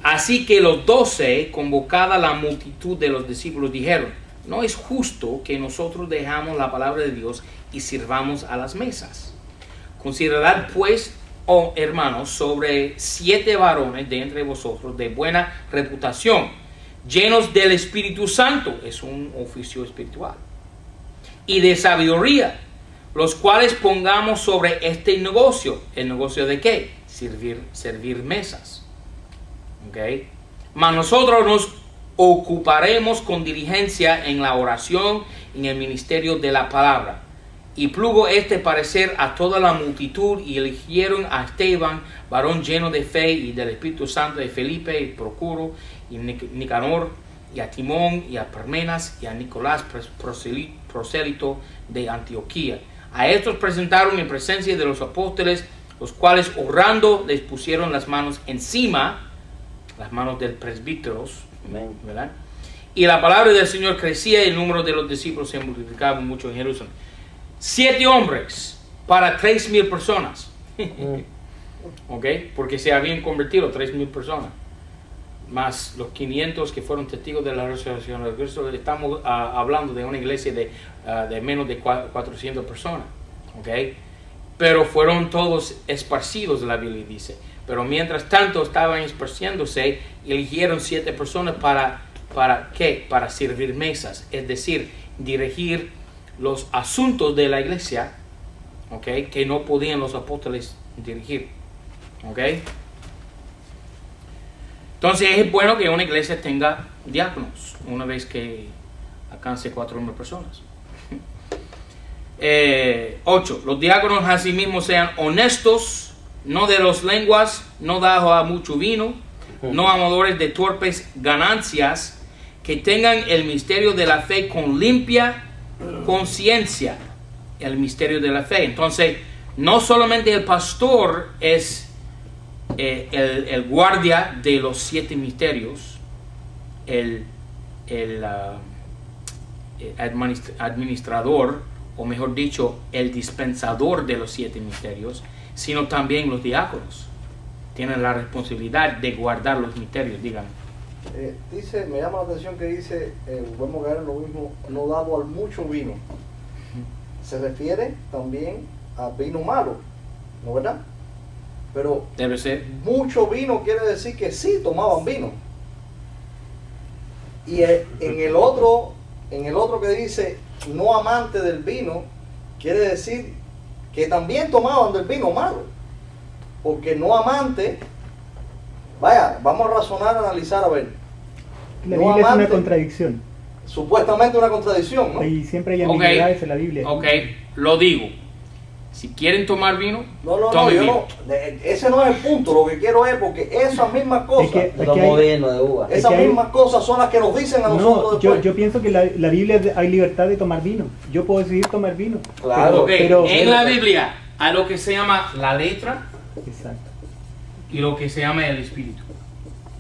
Así que los 12, convocada la multitud de los discípulos, dijeron: no es justo que nosotros dejamos la palabra de Dios y sirvamos a las mesas. Considerad pues, oh hermanos, sobre 7 varones de entre vosotros de buena reputación, llenos del Espíritu Santo, es un oficio espiritual, y de sabiduría, los cuales pongamos sobre este negocio. ¿El negocio de qué? Servir mesas. ¿Ok? Mas nosotros nos ocuparemos con diligencia en la oración, en el ministerio de la palabra. Y plugo este parecer a toda la multitud, y eligieron a Esteban, varón lleno de fe y del Espíritu Santo, de Felipe y Procuro y Nicanor, y a Timón y a Parmenas y a Nicolás, prosélito de Antioquía. A estos presentaron en presencia de los apóstoles, los cuales orando les pusieron las manos encima, las manos del presbítero, ¿verdad? Y la palabra del Señor crecía, y el número de los discípulos se multiplicaba mucho en Jerusalén. 7 hombres para 3,000 personas. ¿Ok? Porque se habían convertido 3,000 personas. Más los 500 que fueron testigos de la resurrección de Cristo. Estamos hablando de una iglesia de menos de 400 personas. ¿Ok? Pero fueron todos esparcidos, la Biblia dice. Pero mientras tanto estaban esparciéndose, eligieron 7 personas ¿para qué? Para servir mesas. Es decir, dirigir los asuntos de la iglesia, ¿ok? Que no podían los apóstoles dirigir, ¿ok? Entonces es bueno que una iglesia tenga diáconos una vez que alcance 4,000 personas. 8. Los diáconos asimismo sean honestos, no de las lenguas, no dados a mucho vino, no amadores de torpes ganancias, que tengan el misterio de la fe con limpia conciencia, el misterio de la fe. Entonces, no solamente el pastor es el guardia de los 7 misterios, el administrador, o mejor dicho, el dispensador de los 7 misterios, sino también los diáconos tienen la responsabilidad de guardar los misterios. Díganme. Dice, me llama la atención que dice, podemos caer en lo mismo, no dado al mucho vino. Se refiere también a vino malo, ¿no verdad? Pero debe ser. Mucho vino quiere decir que sí tomaban vino. Y en el otro que dice no amante del vino, quiere decir que también tomaban del vino malo. Porque no amante, vaya, vamos a razonar, analizar, a ver. La No Biblia es amante, una contradicción. Supuestamente una contradicción, ¿no? Y siempre hay ambigüedades en la Biblia. Ok, lo digo. Si quieren tomar vino, No, tomen yo vino. no. Ese no es el punto. Lo que quiero es porque esas mismas cosas, Tomó vino de uva. esas es que hay- mismas cosas son las que nos dicen a nosotros No, después. yo pienso que la Biblia hay libertad de tomar vino. Yo puedo decidir tomar vino. Claro. Ok, Pero- en la Biblia hay lo que se llama la letra Exacto, y lo que se llama el espíritu.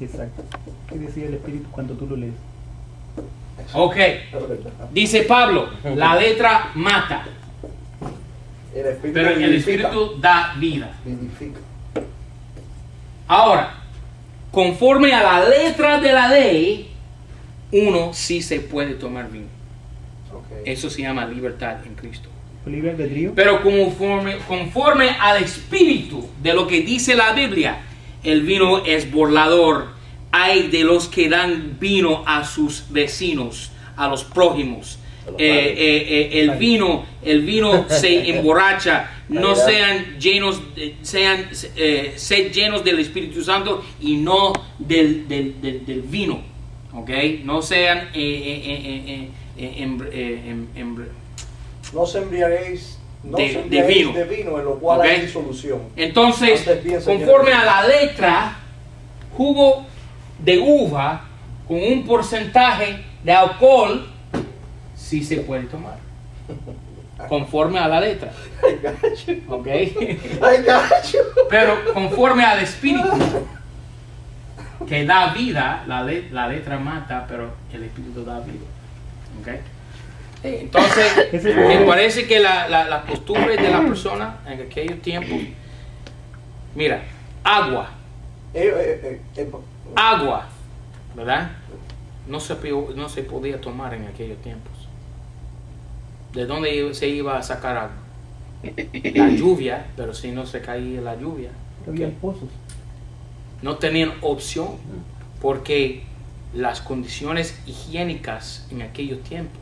exacto. ¿Qué decía el Espíritu cuando tú lo lees? Ok, dice Pablo, la letra mata, El espíritu pero el vivifica. espíritu da vida. Vivifica. Ahora, conforme a la letra de la ley, uno sí se puede tomar vino. Okay. Eso se llama libertad en Cristo. Libre albedrío. Pero conforme al espíritu de lo que dice la Biblia, el vino es burlador. Hay de los que dan vino a sus vecinos, a los prójimos. El vino se emborracha. No sean llenos, sed llenos del Espíritu Santo y no del vino. ¿Ok? No sean No se embriaguéis, no de se embriaguéis vino. de vino, en lo cual Ok. hay disolución. Entonces, Antes piensen conforme que- a la letra, jugo de uva con un porcentaje de alcohol sí se puede tomar. Conforme a la letra. Ay, gacho. ¿Ok? Ay, gacho. Pero conforme al espíritu que da vida, la letra mata, pero el espíritu da vida. ¿Ok? Entonces, me parece que la costumbre de la persona en aquellos tiempos, mira, agua, ¿verdad? no se podía tomar en aquellos tiempos. ¿De dónde se iba a sacar agua? La lluvia, pero si no se caía la lluvia, Había pozos. no tenían opción, porque las condiciones higiénicas en aquellos tiempos,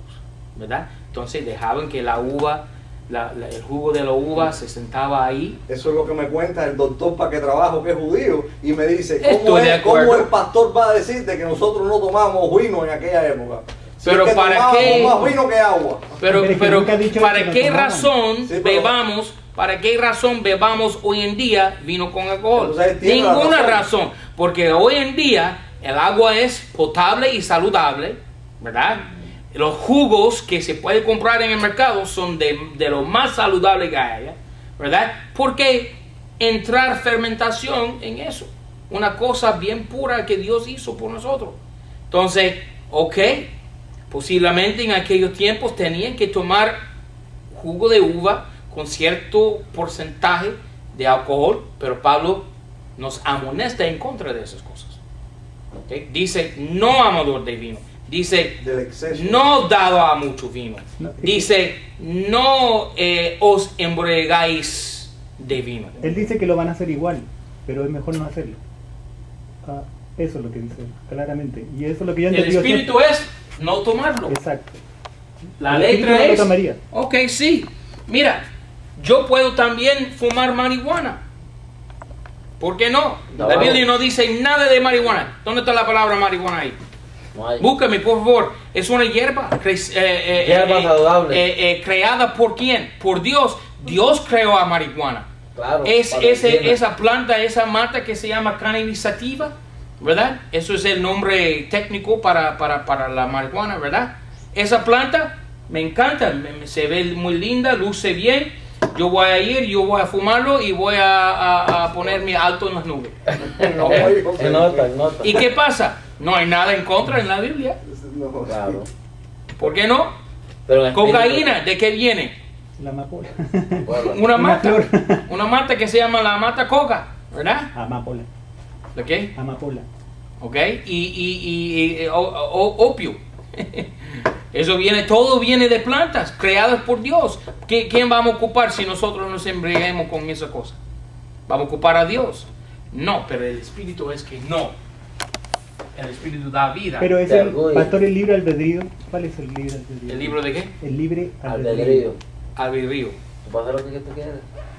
¿verdad? Entonces dejaban que la uva, el jugo de la uva se sentaba ahí. Eso es lo que me cuenta el doctor para que trabajo, que es judío, y me dice, Estoy de acuerdo. ¿cómo el pastor va a decirte que nosotros no tomamos vino en aquella época? Si Pero es que ¿para tomábamos qué? más vino que agua. Pero Es que nunca ha dicho ¿para que qué lo tomaban. razón Sí, pero- ¿para qué razón bebamos hoy en día vino con alcohol? Entonces, tiene la Ninguna razón. razón, porque hoy en día el agua es potable y saludable, ¿verdad? Los jugos que se pueden comprar en el mercado son de lo más saludable que haya, ¿verdad? ¿Por qué entrar fermentación en eso? Una cosa bien pura que Dios hizo por nosotros. Entonces, ok, posiblemente en aquellos tiempos tenían que tomar jugo de uva con cierto porcentaje de alcohol, pero Pablo nos amonesta en contra de esas cosas. ¿Ok? Dice, no amador de vino. Dice, Del exceso. no dado a mucho vino. No, Dice, no os embriagáis de vino. Él dice que lo van a hacer igual, pero es mejor no hacerlo. Ah, eso es lo que dice él, claramente. Y eso es lo que yo El entendí. espíritu es no tomarlo. Exacto. La El espíritu letra no lo es, tomaría. ok, sí. Mira, yo puedo también fumar marihuana. ¿Por qué no? No. La Biblia no dice nada de marihuana. ¿Dónde está la palabra marihuana ahí? No hay. Búscame, por favor. Es una hierba. Hierba saludable. Creada por quién? Por Dios. Dios creó a marihuana. Claro. Es para el clima. esa planta, esa mata que se llama cannabis sativa, ¿verdad? Eso es el nombre técnico para la marihuana, ¿verdad? Esa planta me encanta, se ve muy linda, luce bien. Yo voy a ir, yo voy a fumarlo y voy a ponerme alto en las nubes. No, ¿Ok? hijo, En nota, en nota. ¿Y qué pasa? No hay nada en contra en la Biblia. no. Claro. ¿Por qué no? Pero en Cocaína, ¿de qué viene? La amapola. espíritu, bueno, Una Una mata. flor. Una mata que se llama la mata coca, ¿verdad? Amapola. ¿De qué? Amapola. ¿Ok? Y opio. Eso viene, todo viene de plantas creadas por Dios. ¿Quién vamos a ocupar si nosotros nos embriaguemos con esa cosa? ¿Vamos a ocupar a Dios? No, pero el Espíritu es que no. El Espíritu da vida. Pero es De el orgullo. pastor, el libre albedrío. ¿Cuál es el libre albedrío? ¿El libro de qué? El libre albedrío. Albedrío. Tú puedes hacer lo que tú quieras.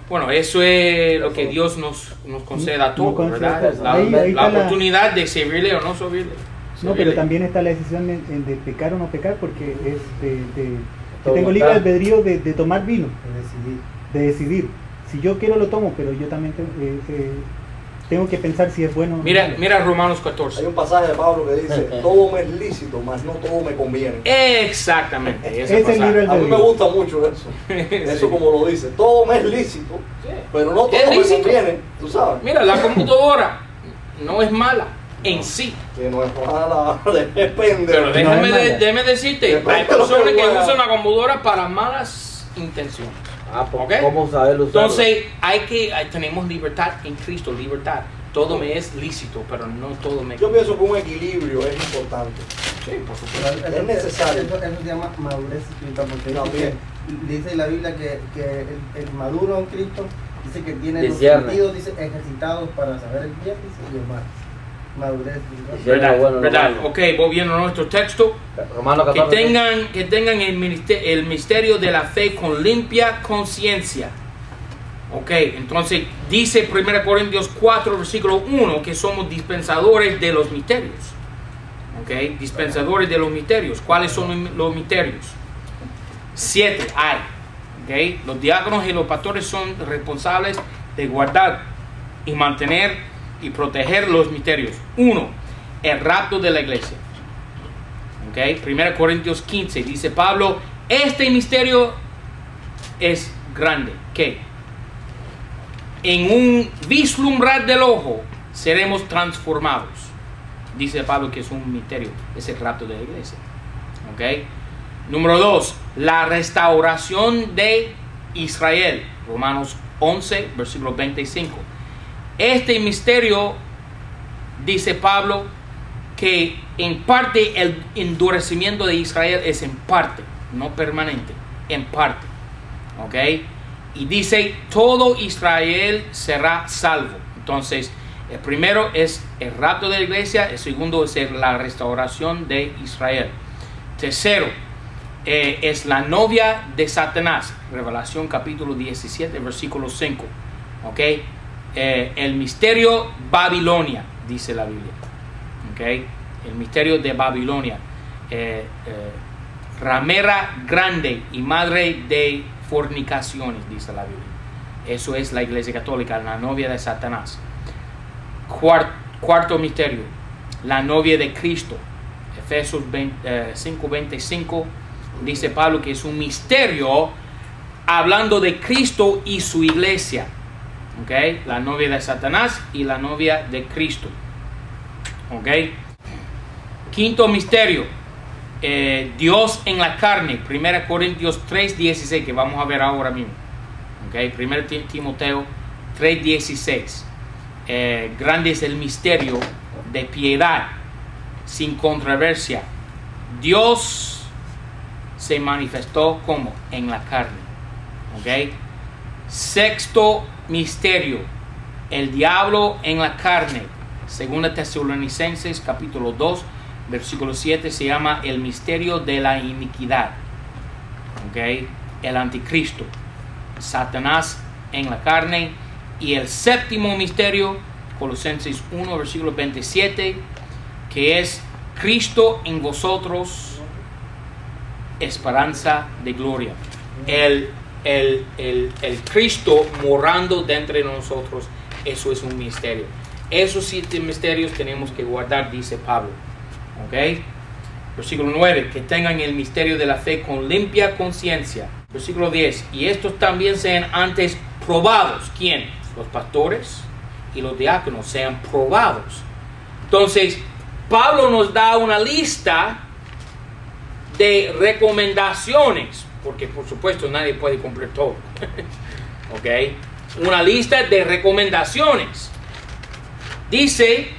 Bueno, eso es lo que Dios nos concede a todos, Nos concede a ¿verdad? todos. La, Ahí la está la- oportunidad de servirle o no servirle. No, pero Servirle. también está la decisión de pecar o no pecar, porque es que Todo tengo libre está. albedrío de tomar vino, Decidir. de decidir. Si yo quiero lo tomo, pero yo también tengo que pensar si es bueno o Mira, malo. mira Romanos Hay 14. un pasaje de Pablo que dice, todo me es lícito, mas no todo me conviene. Exactamente. ese Es el pasaje. libre A mí me gusta mucho eso. Eso como lo dice, todo me es lícito, pero no todo Es me lícito. conviene, tú sabes. Mira, la computadora no es mala en sí. Que no es mala, depende. Pero es déjame, mala. déjame decirte, Depende hay de lo personas que que juega. usan la computadora para malas intenciones. Ah, pues, ¿Ok? ¿cómo saberlo usarlo? Entonces, tenemos libertad en Cristo, libertad. Todo me es lícito, pero no todo me... Yo pienso que un equilibrio es importante. Sí, por supuesto. Pero Es necesario. Eso se llama madurez espiritual, porque También. dice la Biblia que el maduro en Cristo dice que tiene los Discierne. sentidos dice, ejercitados para saber el bien y el mal. Madurez espiritual. Discierne. ¿Verdad? bueno, ¿Verdad? bueno. Ok, volviendo a nuestro texto. Romano Que 14. tengan el misterio de la fe con limpia conciencia. Ok, entonces dice 1 Corintios 4, versículo 1, que somos dispensadores de los misterios. Ok, dispensadores de los misterios. ¿Cuáles son los misterios? 7 hay. Ok, los diáconos y los pastores son responsables de guardar y mantener y proteger los misterios. 1, el rapto de la iglesia. Ok, 1 Corintios 15 dice Pablo, este misterio es grande. ¿Qué? En un vislumbrar del ojo seremos transformados. Dice Pablo que es un misterio, es el rapto de la iglesia. ¿Ok? Número 2, la restauración de Israel. Romanos 11, versículo 25. Este misterio, dice Pablo, que en parte el endurecimiento de Israel es en parte, no permanente, en parte. ¿Ok? Y dice, todo Israel será salvo. Entonces, el primero es el rapto de la iglesia, el segundo es la restauración de Israel. Tercero, es la novia de Satanás, Revelación capítulo 17, versículo 5. ¿Ok? El misterio Babilonia, dice la Biblia. ¿Ok? El misterio de Babilonia. Ramera grande y madre de fornicaciones, dice la Biblia. Eso es la iglesia católica, la novia de Satanás. Cuarto misterio, la novia de Cristo. Efesios 5:25 dice Pablo que es un misterio hablando de Cristo y su iglesia. ¿Okay? La novia de Satanás y la novia de Cristo. ¿Okay? Quinto misterio, Dios en la carne. 1 Corintios 3:16, que vamos a ver ahora mismo. ¿Okay? 1 Timoteo 3:16. Grande es el misterio de piedad, sin controversia. Dios se manifestó como en la carne. ¿Okay? Sexto misterio, el diablo en la carne. 2 Tesalonicenses capítulo 2 versículo 7 se llama el misterio de la iniquidad. ¿Okay? El anticristo, Satanás en la carne. Y el séptimo misterio, Colosenses 1 versículo 27, que es Cristo en vosotros, esperanza de gloria. El Cristo morando dentro de nosotros, eso es un misterio. Esos 7 misterios tenemos que guardar, dice Pablo. ¿Ok? Versículo 9, que tengan el misterio de la fe con limpia conciencia. Versículo 10, y estos también sean antes probados. ¿Quién? Los pastores y los diáconos sean probados. Entonces, Pablo nos da una lista de recomendaciones, porque por supuesto nadie puede cumplir todo. ¿Ok? Una lista de recomendaciones. Dice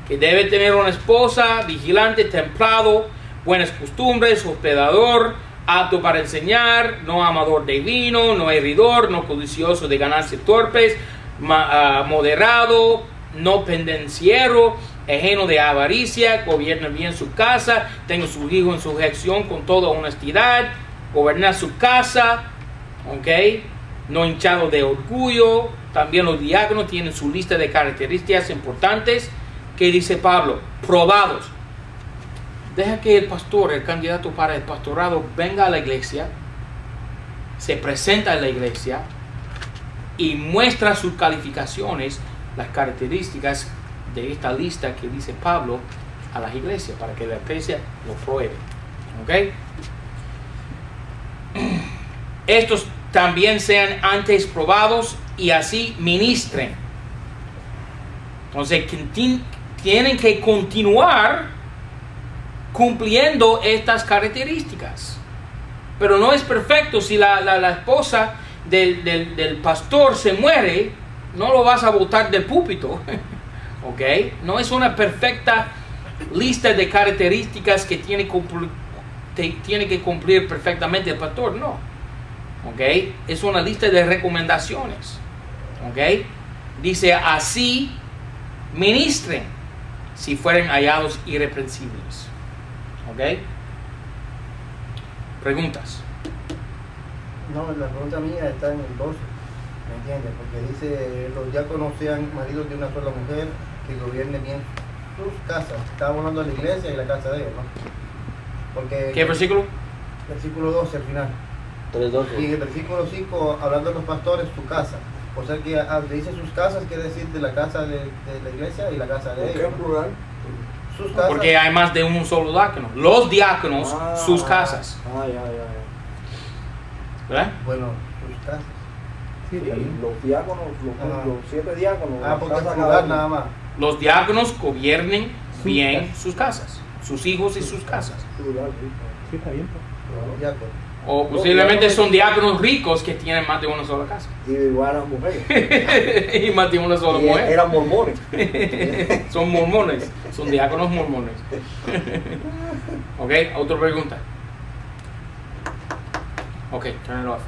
que debe tener una esposa vigilante, templado, buenas costumbres, hospedador, apto para enseñar, no amador de vino, no heridor, no codicioso de ganancias torpes, moderado, no pendenciero, ajeno de avaricia, gobierna bien su casa, tenga sus hijos en sujeción con toda honestidad, gobernar su casa, ¿ok? No hinchado de orgullo. También los diáconos tienen su lista de características importantes. ¿Qué dice Pablo? Probados. Deja que el pastor, el candidato para el pastorado, venga a la iglesia, se presenta a la iglesia y muestra sus calificaciones, las características de esta lista que dice Pablo a las iglesias, para que la iglesia lo pruebe. ¿Ok? Estos también sean antes probados y así ministren. Entonces tienen que continuar cumpliendo estas características. Pero no es perfecto. Si la esposa del pastor se muere, no lo vas a botar del púlpito. ¿Ok? No es una perfecta lista de características que tiene que cumplir perfectamente el pastor. No. ¿Ok? Es una lista de recomendaciones. ¿Ok? Dice, así ministren si fueren hallados irreprensibles. ¿Ok? ¿Preguntas? No, la pregunta mía está en el 12, ¿me entiendes? Porque dice, los diáconos sean maridos de una sola mujer, que gobierne bien sus casas. Estaba hablando de la iglesia y la casa de ellos, ¿no? Porque ¿Qué versículo? versículo 12 al final. 3:12. Y en el versículo 5, hablando de los pastores, su casa. O sea que dice sus casas, quiere decir de la casa de la iglesia y la casa de ¿Por qué ellos. en plural? Sus casas. Porque hay más de un solo diácono. Los diáconos, sus casas. Ya. ¿Verdad? Bueno, sus casas. Sí, está bien. Los diáconos, Ajá. los 7 diáconos. Porque casa es cada lugar uno. nada más. Los diáconos gobiernen Sus bien casas. sus casas, sus hijos y sus casas. Plural, sí. Sí, está bien. Pues. Diácono. O posiblemente son diáconos ricos que tienen más de una sola casa. Y igual mujeres. Y más de una sola Y mujer. eran mormones. Son mormones. Son diáconos mormones. Ok, otra pregunta. Ok, turn it off.